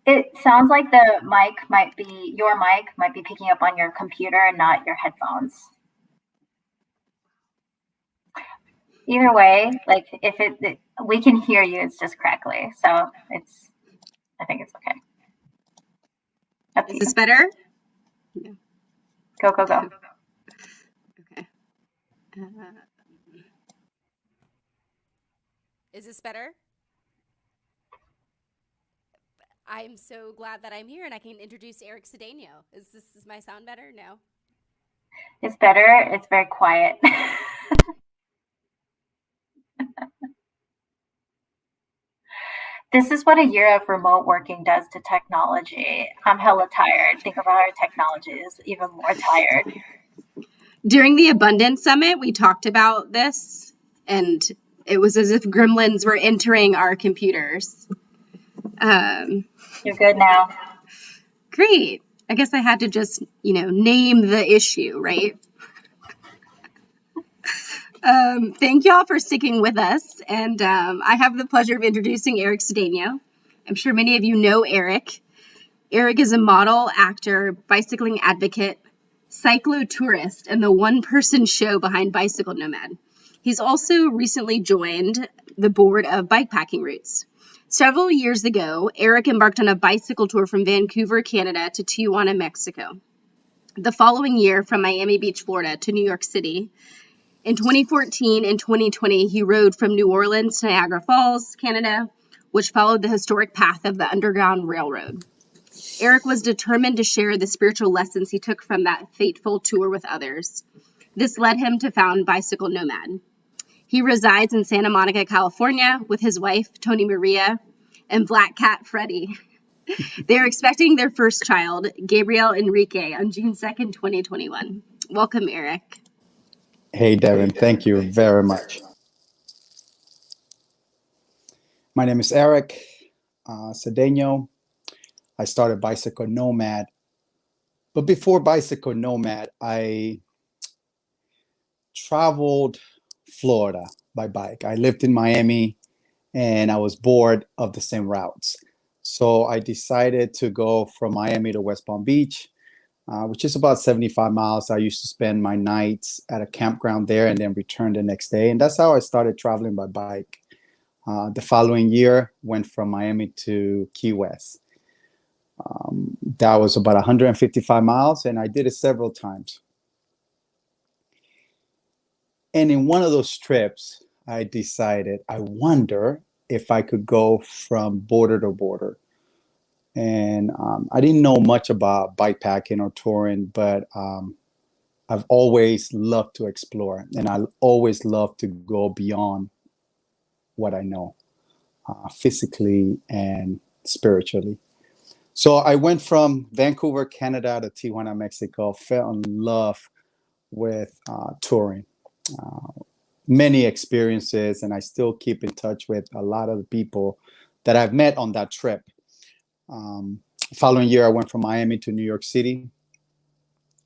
It sounds like your mic might be picking up on your computer and not your headphones. Either way, like if we can hear you, it's just crackly. So I think it's okay. Up to Is this you. better? Go, go, go. Okay. Is this better? I'm so glad that I'm here and I can introduce Eric Cedeno. Is my sound better? No. It's better. It's very quiet. This is what a year of remote working does to technology. I'm hella tired. Think about our technology is even more tired. During the Abundance Summit, we talked about this, and it was as if gremlins were entering our computers. You're good now. Great. I guess I had to just, name the issue, right? Thank y'all for sticking with us, and I have the pleasure of introducing Eric Cedeno. I'm sure many of you know Eric. Eric is a model, actor, bicycling advocate, cyclo-tourist, and the one-person show behind Bicycle Nomad. He's also recently joined the board of Bikepacking Routes. Several years ago, Eric embarked on a bicycle tour from Vancouver, Canada to Tijuana, Mexico. The following year, from Miami Beach, Florida to New York City. In 2014 and 2020, he rode from New Orleans to Niagara Falls, Canada, which followed the historic path of the Underground Railroad. Eric was determined to share the spiritual lessons he took from that fateful tour with others. This led him to found Bicycle Nomad. He resides in Santa Monica, California, with his wife, Tony Maria, and black cat, Freddie. They are expecting their first child, Gabriel Enrique, on June 2nd, 2021. Welcome, Eric. Hey, Devin. Thank you very much. My name is Eric Cedeno. I started Bicycle Nomad. But before Bicycle Nomad, I traveled Florida by bike. I lived in Miami and I was bored of the same routes. So I decided to go from Miami to West Palm Beach, which is about 75 miles. I used to spend my nights at a campground there and then return the next day. And that's how I started traveling by bike. The following year, went from Miami to Key West. That was about 155 miles, and I did it several times. And in one of those trips, I decided, I wonder if I could go from border to border. And I didn't know much about bikepacking or touring, but I've always loved to explore, and I always love to go beyond what I know, physically and spiritually. So I went from Vancouver, Canada to Tijuana, Mexico, fell in love with touring. Many experiences, and I still keep in touch with a lot of the people that I've met on that trip. Following year, I went from Miami to New York City.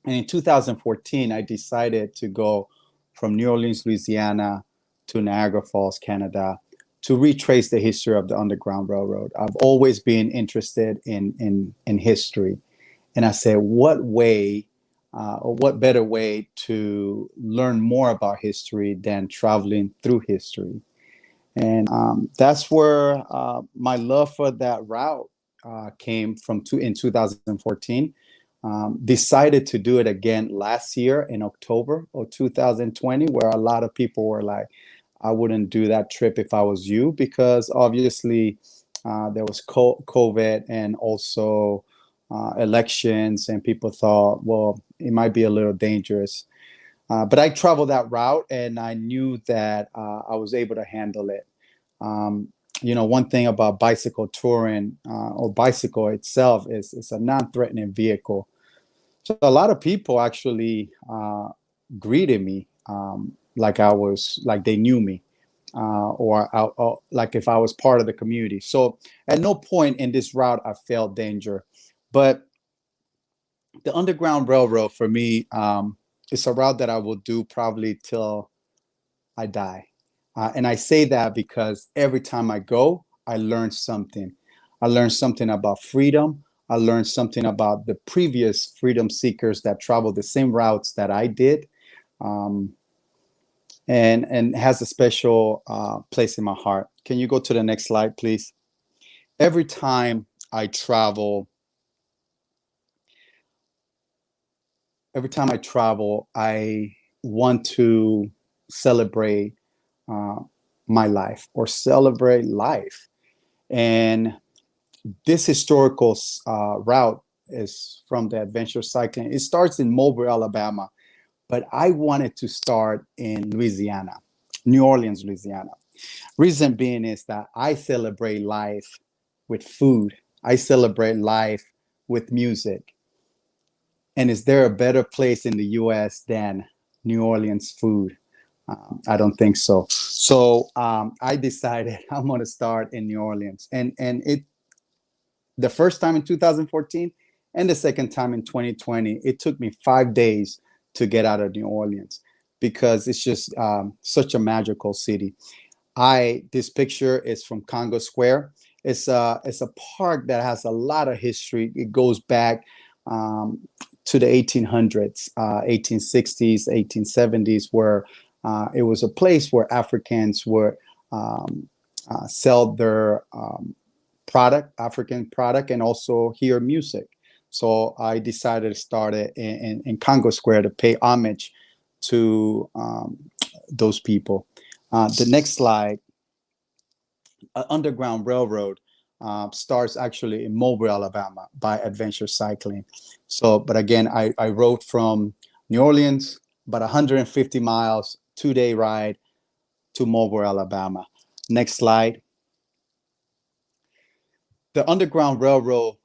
And in 2014, I decided to go from New Orleans, Louisiana to Niagara Falls, Canada, to retrace the history of the Underground Railroad. I've always been interested in history. And I said, what way or what better way to learn more about history than traveling through history? And that's where my love for that route came from in 2014. Decided to do it again last year in October of 2020, where a lot of people were like, I wouldn't do that trip if I was you, because obviously there was COVID and also elections, and people thought, well, it might be a little dangerous. But I traveled that route and I knew that I was able to handle it. One thing about bicycle touring or bicycle itself is it's a non-threatening vehicle. So a lot of people actually greeted me like they knew me, or like if I was part of the community. So at no point in this route I felt danger. But the Underground Railroad for me, it's a route that I will do probably till I die. And I say that because every time I go, I learn something. I learned something about freedom. I learned something about the previous freedom seekers that traveled the same routes that I did, and has a special place in my heart. Can you go to the next slide, please? Every time I travel, I want to celebrate my life or celebrate life. And this historical route is from the adventure cycling. It starts in Mobile, Alabama, but I wanted to start in Louisiana, New Orleans, Louisiana. Reason being is that I celebrate life with food. I celebrate life with music. And is there a better place in the US than New Orleans food? I don't think so. So I decided I'm going to start in New Orleans. And it, the first time in 2014 and the second time in 2020, it took me 5 days to get out of New Orleans because it's just such a magical city. This picture is from Congo Square. It's a park that has a lot of history. It goes back to the 1800s, 1860s, 1870s, where it was a place where Africans would sell their African product, and also hear music. So I decided to start it in Congo Square to pay homage to those people. The next slide, Underground Railroad starts actually in Mobile, Alabama by Adventure Cycling. So, but again, I rode from New Orleans, about 150 miles, 2-day ride to Mobile, Alabama. Next slide. The Underground Railroad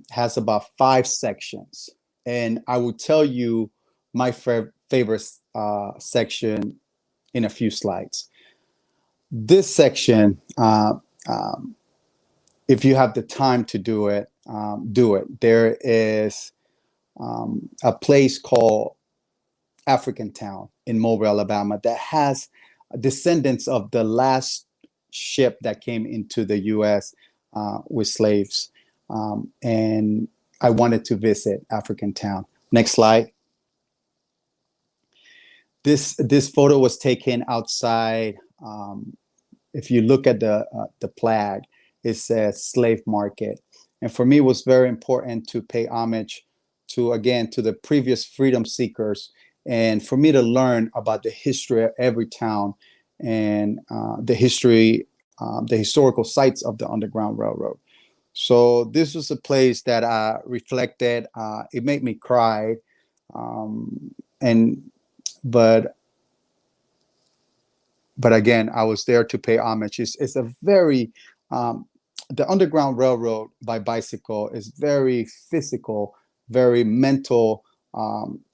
has about 5 sections. And I will tell you my favorite section in a few slides. This section, if you have the time to do it, do it. There is a place called African Town in Mobile, Alabama, that has descendants of the last ship that came into the U.S. With slaves. And I wanted to visit African Town. Next slide. This photo was taken outside. If you look at the flag, it says slave market. And for me, it was very important to pay homage to the previous freedom seekers, and for me to learn about the history of every town and the historical sites of the Underground Railroad. So this was a place that I reflected. It made me cry, but again, I was there to pay homage. It's a very the Underground Railroad by bicycle is very physical, very mental.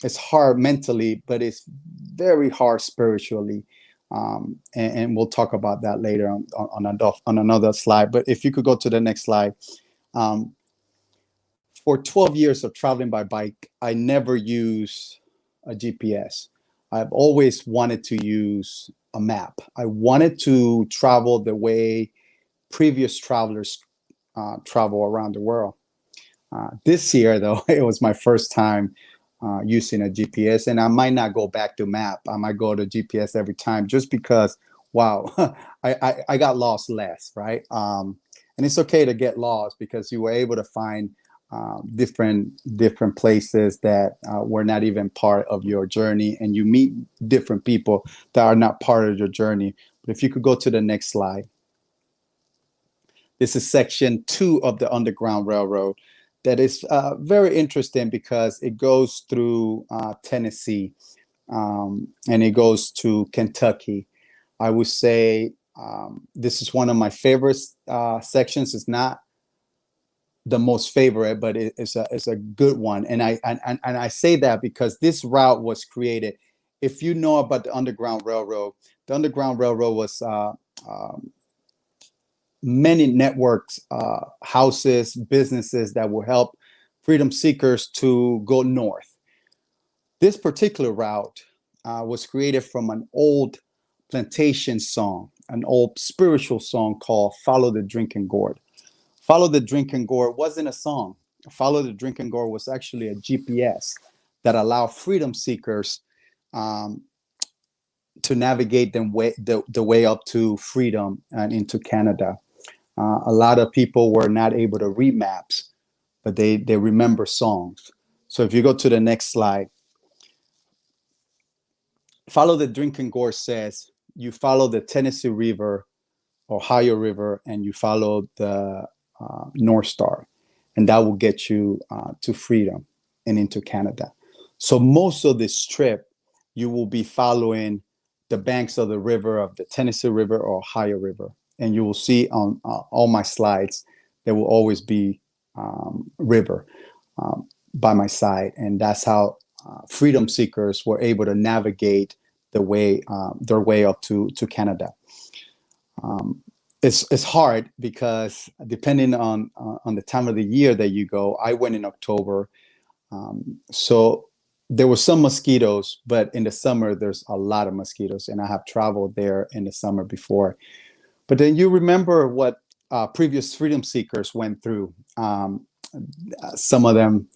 It's hard mentally, but it's very hard spiritually. And we'll talk about that later on another slide. But if you could go to the next slide. For 12 years of traveling by bike, I never used a GPS. I've always wanted to use a map. I wanted to travel the way previous travelers travel around the world. This year, though, it was my first time using a GPS, and I might not go back to map. I might go to GPS every time, just because, wow, I got lost less, right? And it's okay to get lost because you were able to find different places that were not even part of your journey, and you meet different people that are not part of your journey. But if you could go to the next slide. This is section 2 of the Underground Railroad. That is very interesting because it goes through Tennessee and it goes to Kentucky. I would say this is one of my favorite sections. It's not the most favorite, but it's a good one. And I say that because this route was created. If you know about the Underground Railroad was many networks, houses, businesses that will help freedom seekers to go north. This particular route was created from an old plantation song, an old spiritual song called Follow the Drinking Gourd. Follow the Drink and Gourd wasn't a song. Follow the Drink and Gourd was actually a GPS that allowed freedom seekers to navigate the way up to freedom and into Canada. A lot of people were not able to read maps, but they remember songs. So if you go to the next slide, Follow the Drink and Gourd says you follow the Tennessee River, Ohio River, and you follow the North Star, and that will get you to freedom and into Canada. So most of this trip, you will be following the banks of the river, of the Tennessee River or Ohio River. And you will see on all my slides, there will always be river by my side. And that's how freedom seekers were able to navigate their way up to Canada. It's hard because depending on the time of the year that you go, I went in October. So there were some mosquitoes, but in the summer, there's a lot of mosquitoes, and I have traveled there in the summer before. But then you remember what previous freedom seekers went through. Some of them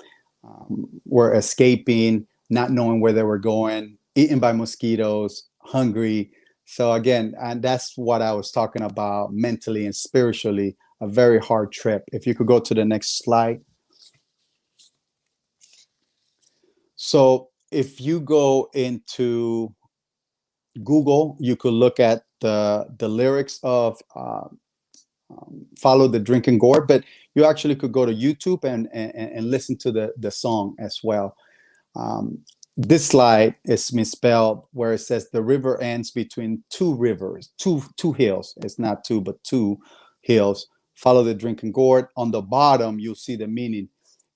were escaping, not knowing where they were going, eaten by mosquitoes, hungry. So again, and that's what I was talking about mentally and spiritually, a very hard trip. If you could go to the next slide. So if you go into Google, you could look at the lyrics of Follow the Drink and Gourd, but you actually could go to YouTube and listen to the song as well. This slide is misspelled where it says the river ends between two rivers, two hills. It's not two, but two hills. Follow the Drink and Gourd. On the bottom, you'll see the meaning.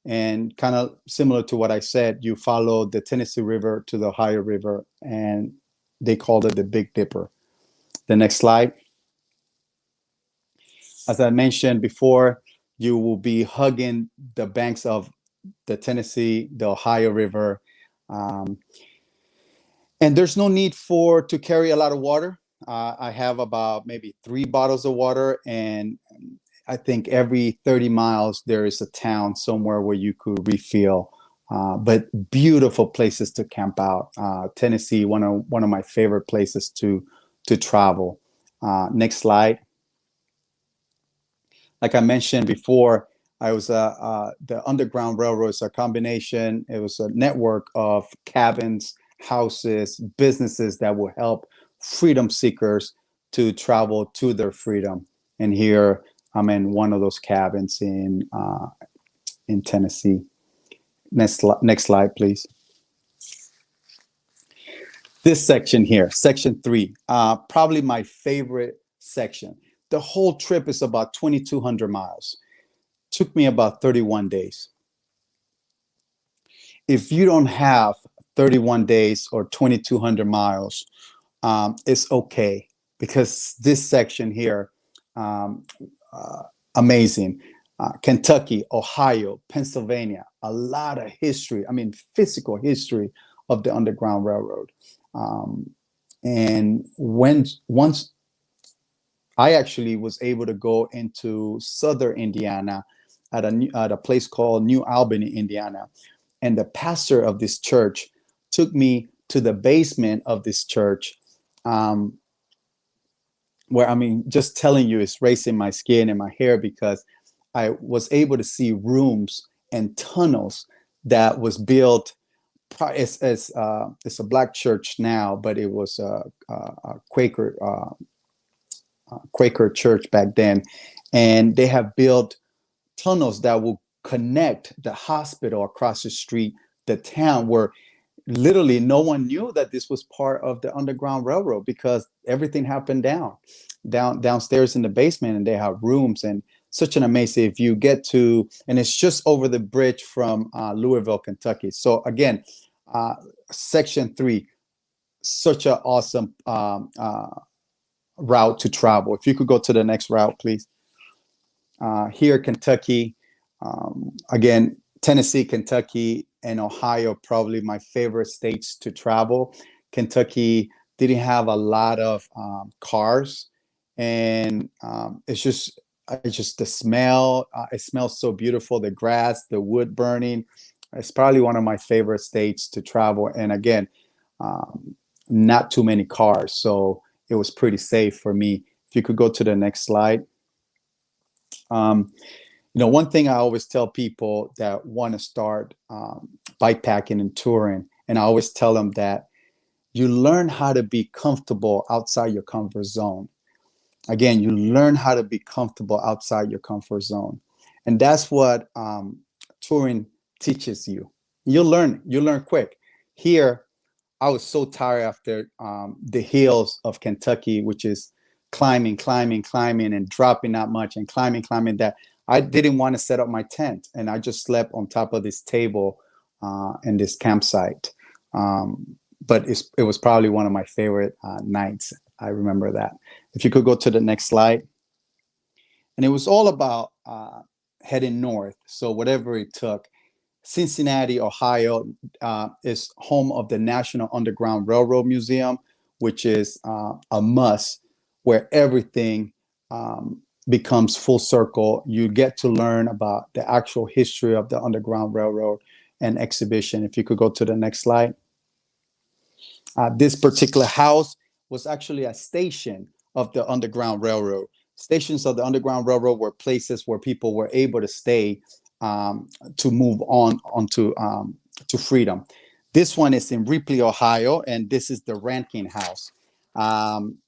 And kind of similar to what I said, you follow the Tennessee River to the Ohio River, and they called it the Big Dipper. The next slide. As I mentioned before, you will be hugging the banks of the Tennessee, the Ohio River. And there's no need to carry a lot of water. I have about maybe 3 bottles of water, and I think every 30 miles, there is a town somewhere where you could refill, but beautiful places to camp out. Tennessee, one of my favorite places to travel. Next slide. Like I mentioned before, I was the Underground Railroad is a combination. It was a network of cabins, houses, businesses that will help freedom seekers to travel to their freedom. And here I'm in one of those cabins in Tennessee. Next slide, please. This section here, section 3, probably my favorite section. The whole trip is about 2,200 miles. Took me about 31 days. If you don't have 31 days or 2,200 miles, it's okay, because this section here, amazing. Kentucky, Ohio, Pennsylvania, a lot of history. I mean, physical history of the Underground Railroad. And once I actually was able to go into southern Indiana at a place called New Albany, Indiana. And the pastor of this church took me to the basement of this church, where, I mean, just telling you, it's raising my skin and my hair, because I was able to see rooms and tunnels that was built. It's a black church now, but it was a Quaker church back then, and they have built tunnels that will connect the hospital across the street, the town, where literally no one knew that this was part of the Underground Railroad, because everything happened downstairs in the basement, and they have rooms, and such an amazing, if you get to, and it's just over the bridge from Louisville, Kentucky. So again, section 3, such an awesome route to travel. If you could go to the next route, please. Here, Kentucky, again, Tennessee, Kentucky, and Ohio, probably my favorite states to travel. Kentucky didn't have a lot of cars, and it's just the smell, it smells so beautiful. The grass, the wood burning. It's probably one of my favorite states to travel. And again, not too many cars. So it was pretty safe for me. If you could go to the next slide. One thing I always tell people that want to start bikepacking and touring, and I always tell them that you learn how to be comfortable outside your comfort zone. Again, you learn how to be comfortable outside your comfort zone. And that's what touring teaches you. You'll learn quick. Here, I was so tired after the hills of Kentucky, which is climbing, and dropping not much, and climbing, that I didn't want to set up my tent. And I just slept on top of this table in this campsite. But it was probably one of my favorite nights. I remember that. If you could go to the next slide. And it was all about heading north. So whatever it took. Cincinnati, Ohio is home of the National Underground Railroad Museum, which is a must, where everything becomes full circle. You get to learn about the actual history of the Underground Railroad and exhibition. If you could go to the next slide. This particular house was actually a station of the Underground Railroad. Stations of the Underground Railroad were places where people were able to stay to move onto to freedom. This one is in Ripley, Ohio, and this is the Rankin House.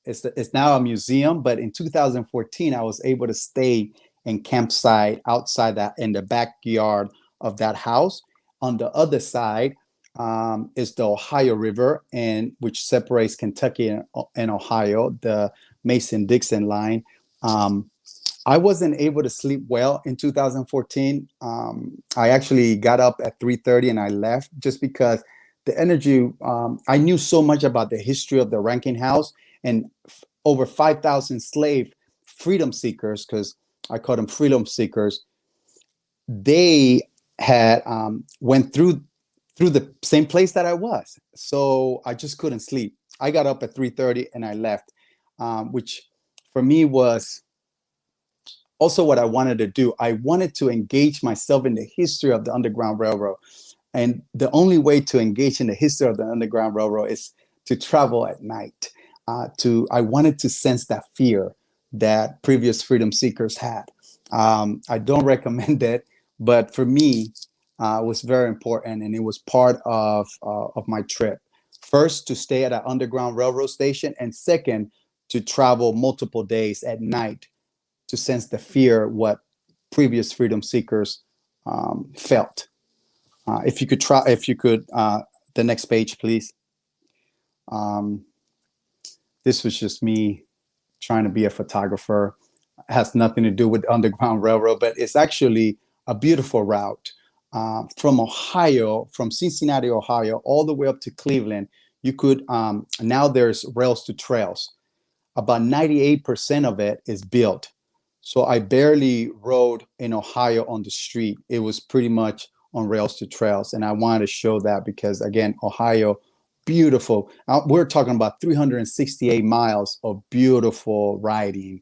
It's now a museum, but in 2014, I was able to stay in campsite outside that in the backyard of that house. On the other side is the Ohio River, and which separates Kentucky and Ohio, the Mason-Dixon line. I wasn't able to sleep well in 2014. I actually got up at 3:30 and I left just because the energy, I knew so much about the history of the Rankin House and over 5,000 slave freedom seekers, because I call them freedom seekers. They had went through the same place that I was. So I just couldn't sleep. I got up at 3:30 and I left, which for me was also what I wanted to do. I wanted to engage myself in the history of the Underground Railroad. And the only way to engage in the history of the Underground Railroad is to travel at night. I wanted to sense that fear that previous freedom seekers had. I don't recommend it, but for me, it was very important, and it was part of my trip. First, to stay at an Underground Railroad station, and second, to travel multiple days at night to sense the fear what previous freedom seekers felt. If you could the next page, please. This was just me trying to be a photographer. It has nothing to do with the Underground Railroad, but it's actually a beautiful route from Ohio, from Cincinnati, Ohio, all the way up to Cleveland. You could, now there's rails to trails. About 98% of it is built. So I barely rode in Ohio on the street. It was pretty much on rails to trails. And I wanted to show that because, again, Ohio, beautiful. We're talking about 368 miles of beautiful riding,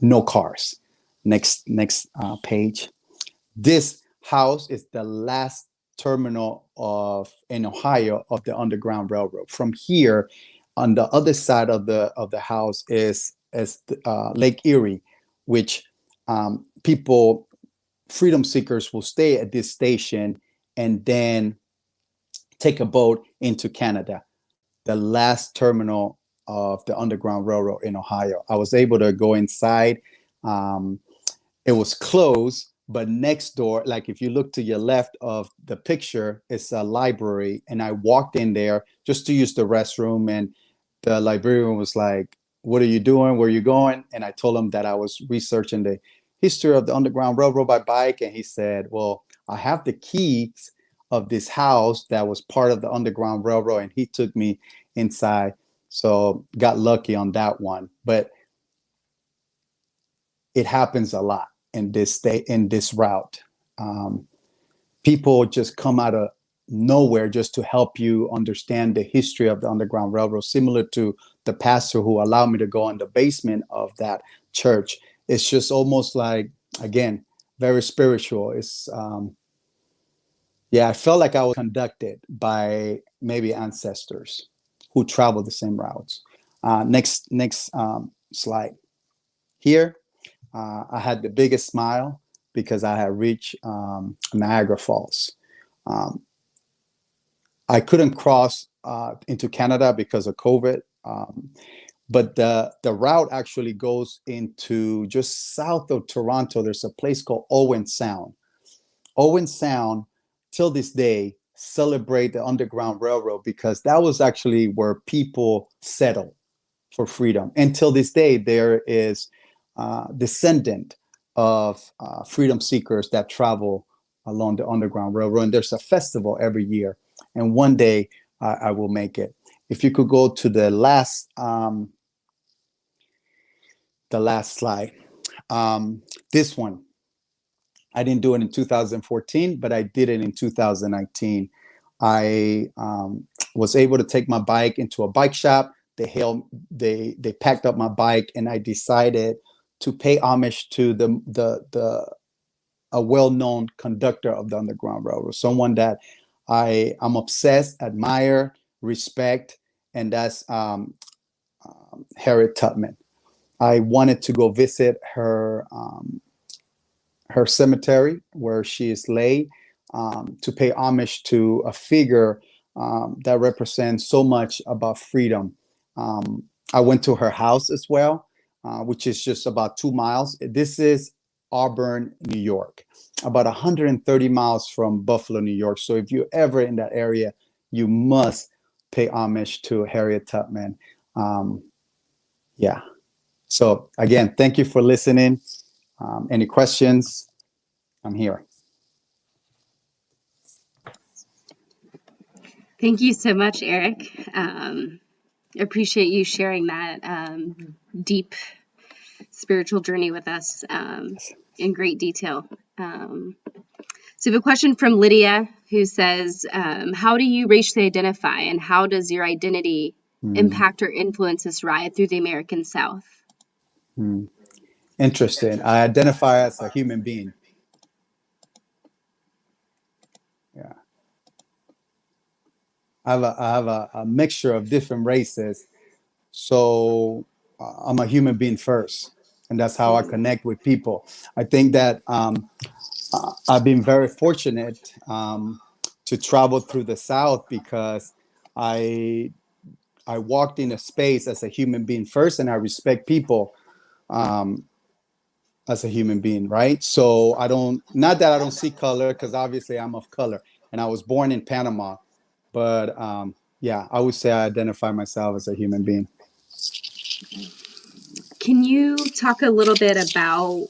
no cars. Next page. This house is the last terminal in Ohio of the Underground Railroad. From here, on the other side of the house is Lake Erie, which people, freedom seekers, will stay at this station and then take a boat into Canada, the last terminal of the Underground Railroad in Ohio. I was able to go inside. It was closed, but next door, like if you look to your left of the picture, it's a library. And I walked in there just to use the restroom, and the librarian was like, "What are you doing? Where are you going?" And I told him that I was researching the history of the Underground Railroad by bike. And he said, "Well, I have the keys of this house that was part of the Underground Railroad." And he took me inside. So got lucky on that one. But it happens a lot in this route. People just come out of nowhere just to help you understand the history of the Underground Railroad, similar to the pastor who allowed me to go in the basement of that church it's just almost like, again, very spiritual. It's yeah, I felt like I was conducted by maybe ancestors who traveled the same routes. Next slide. Here, I had the biggest smile because I had reached Niagara Falls. I couldn't cross into Canada because of COVID, but the route actually goes into just south of Toronto. There's a place called Owen Sound. Owen Sound, till this day, celebrate the Underground Railroad because that was actually where people settled for freedom. Until this day, there is descendant of freedom seekers that travel along the Underground Railroad. And there's a festival every year. And one day I will make it. If you could go to the last slide. This one. I didn't do it in 2014, but I did it in 2019. I was able to take my bike into a bike shop. They packed up my bike, and I decided to pay homage to a well-known conductor of the Underground Railroad, someone that I'm obsessed, admire, respect, and that's Harriet Tubman. I wanted to go visit her cemetery where she is laid, to pay homage to a figure that represents so much about freedom. I went to her house as well, which is just about 2 miles. This is Auburn, New York, about 130 miles from Buffalo, New York. So if you're ever in that area, you must pay homage to Harriet Tubman. Yeah. So again, thank you for listening. Any questions? I'm here. Thank you so much, Eric. Appreciate you sharing that deep spiritual journey with us in great detail. So we have a question from Lydia who says, how do you racially identify, and how does your identity impact or influence this ride through the American South? Interesting. I identify as a human being. Yeah. I have a mixture of different races. So I'm a human being first. And that's how I connect with people. I think that I've been very fortunate to travel through the South because I walked in a space as a human being first, and I respect people as a human being, right? So not that I don't see color, because obviously I'm of color, and I was born in Panama, but yeah, I would say I identify myself as a human being. Can you talk a little bit about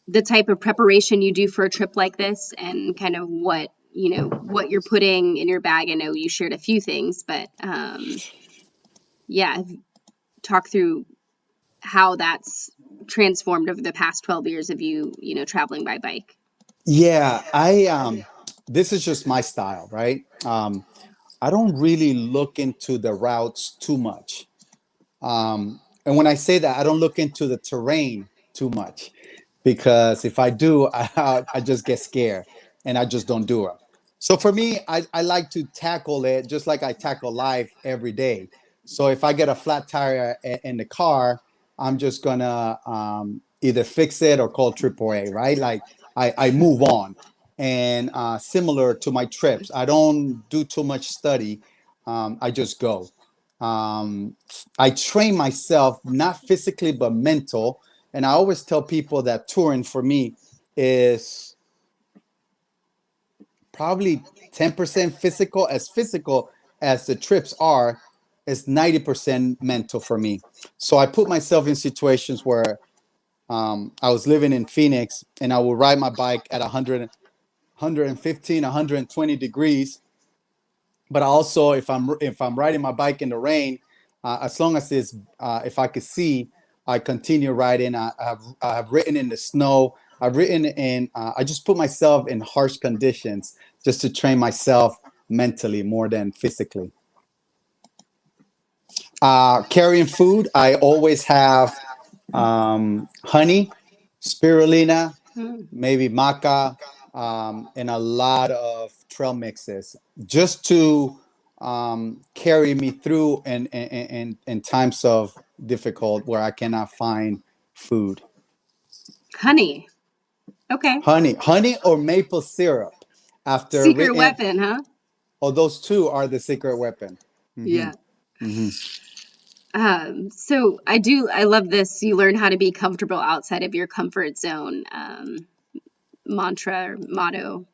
the type of preparation you do for a trip like this, and kind of what you're putting in your bag? I know you shared a few things, but yeah, talk through how that's transformed over the past 12 years of you traveling by bike. Yeah, this is just my style, right? I don't really look into the routes too much. And when I say that, I don't look into the terrain too much, because if I do, I just get scared and I just don't do it. So for me, I like to tackle it just like I tackle life every day. So if I get a flat tire in the car, I'm just gonna either fix it or call AAA, right? Like I move on. And similar to my trips, I don't do too much study. I just go. I train myself, not physically, but mental. And I always tell people that touring for me is probably 10% physical as the trips are, is 90% mental for me. So I put myself in situations where I was living in Phoenix, and I would ride my bike at 100, 115, 120 degrees. But also, if I'm riding my bike in the rain, as long as if I could see, I continue riding. I have ridden in the snow. I've ridden in. I just put myself in harsh conditions just to train myself mentally more than physically. Carrying food, I always have honey, spirulina, maybe maca, and a lot of trail mixes, just to carry me through in times of difficult where I cannot find food. Honey. Okay. Honey or maple syrup. After Secret weapon, huh? Oh, those two are the secret weapon. Yeah. Mm-hmm. So I love this. You learn how to be comfortable outside of your comfort zone. Mantra or motto.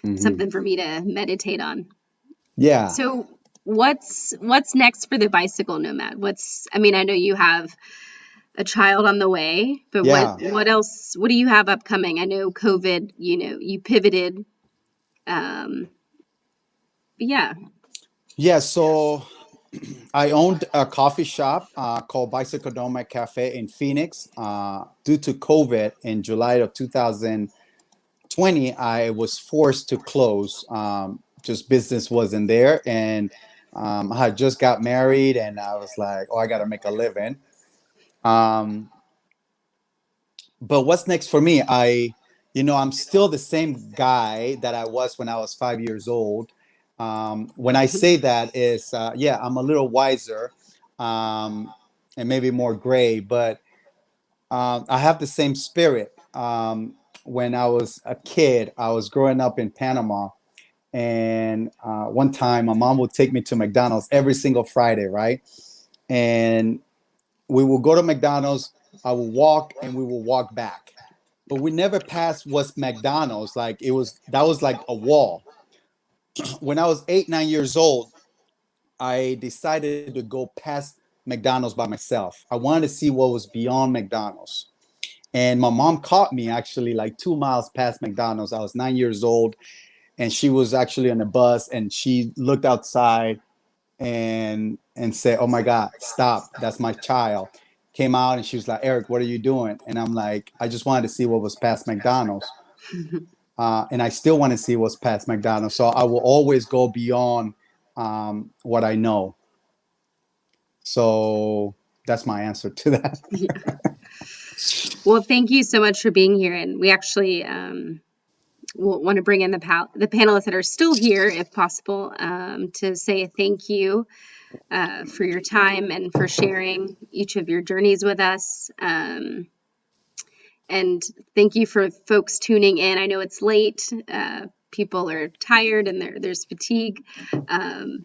Something for me to meditate on. Yeah. So what's next for the Bicycle Nomad? I know you have a child on the way, but Yeah. what else? What do you have upcoming? I know COVID, you pivoted. Yeah. Yeah, so I owned a coffee shop called Bicycle Nomad Cafe in Phoenix. Due to COVID in July of 2020, I was forced to close. Just business wasn't there, and I had just got married, and I was like, "Oh, I got to make a living." But what's next for me? I'm still the same guy that I was when I was 5 years old. When I say that is, I'm a little wiser, and maybe more gray, but I have the same spirit. When I was a kid, I was growing up in Panama, and one time my mom would take me to McDonald's every single Friday, right? And we will go to McDonald's, I will walk, and we will walk back. But we never passed what's McDonald's. Like that was like a wall. When I was 8, 9 years old, I decided to go past McDonald's by myself. I wanted to see what was beyond McDonald's. And my mom caught me actually like 2 miles past McDonald's. I was 9 years old, and she was actually on a bus, and she looked outside and said, "Oh my God, stop. That's my child." Came out and she was like, "Eric, what are you doing?" And I'm like, "I just wanted to see what was past McDonald's." And I still want to see what's past McDonald's. So I will always go beyond what I know. So that's my answer to that. Yeah. Well, thank you so much for being here. And we actually we'll want to bring in the panelists that are still here, if possible, to say a thank you for your time and for sharing each of your journeys with us. And thank you for folks tuning in. I know it's late. People are tired and there's fatigue,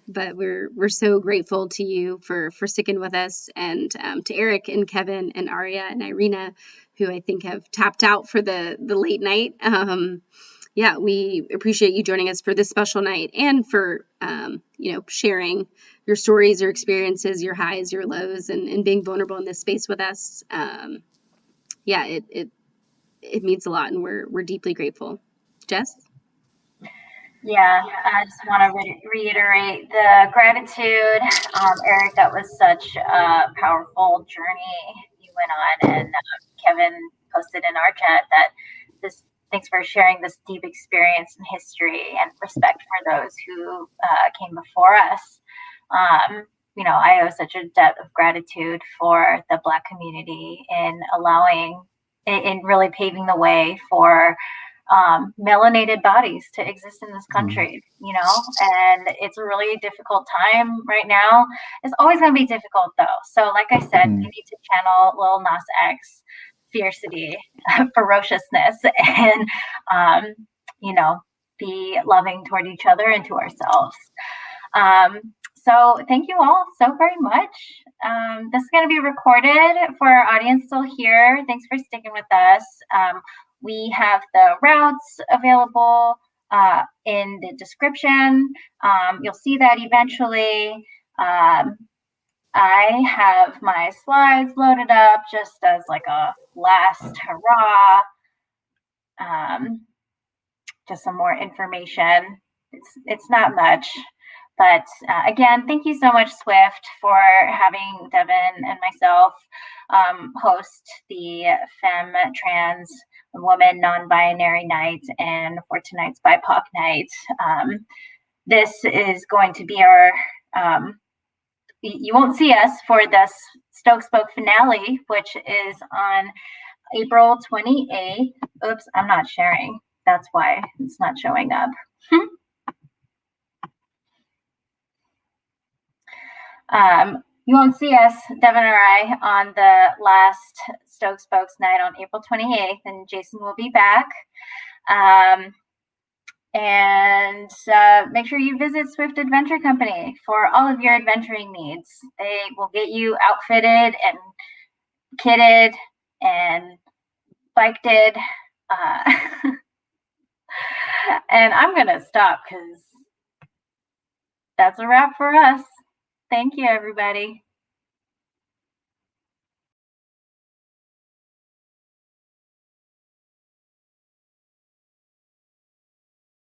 but we're so grateful to you for sticking with us, and to Eric and Kevin and Arya and Irina, who I think have tapped out for the late night. We appreciate you joining us for this special night, and for sharing your stories, your experiences, your highs, your lows, and being vulnerable in this space with us. It means a lot, and we're deeply grateful. Jess? Yeah, I just want to reiterate the gratitude. Eric, that was such a powerful journey you went on, and Kevin posted in our chat that thanks for sharing this deep experience and history and respect for those who came before us. I owe such a debt of gratitude for the Black community in really paving the way for melanated bodies to exist in this country, and it's a really difficult time right now. It's always going to be difficult though. So like I said, we need to channel Lil Nas X fiercity, ferociousness, and, be loving toward each other and to ourselves. So thank you all so very much. This is going to be recorded for our audience still here. Thanks for sticking with us. We have the routes available in the description. You'll see that eventually. I have my slides loaded up just as like a last hurrah. Just some more information. It's not much. But again, thank you so much, Swift, for having Devin and myself host the Femme Trans Woman Non-Binary Night, and for tonight's BIPOC night. This is going to be our you won't see us for the Stoked Spoke finale, which is on April 28th. Oops, I'm not sharing. That's why it's not showing up. You won't see us, Devin or I, on the last Stoked Spokes night on April 28th, and Jason will be back. And make sure you visit Swift Adventure Company for all of your adventuring needs. They will get you outfitted and kitted and biked-ed. And I'm going to stop because that's a wrap for us. Thank you, everybody.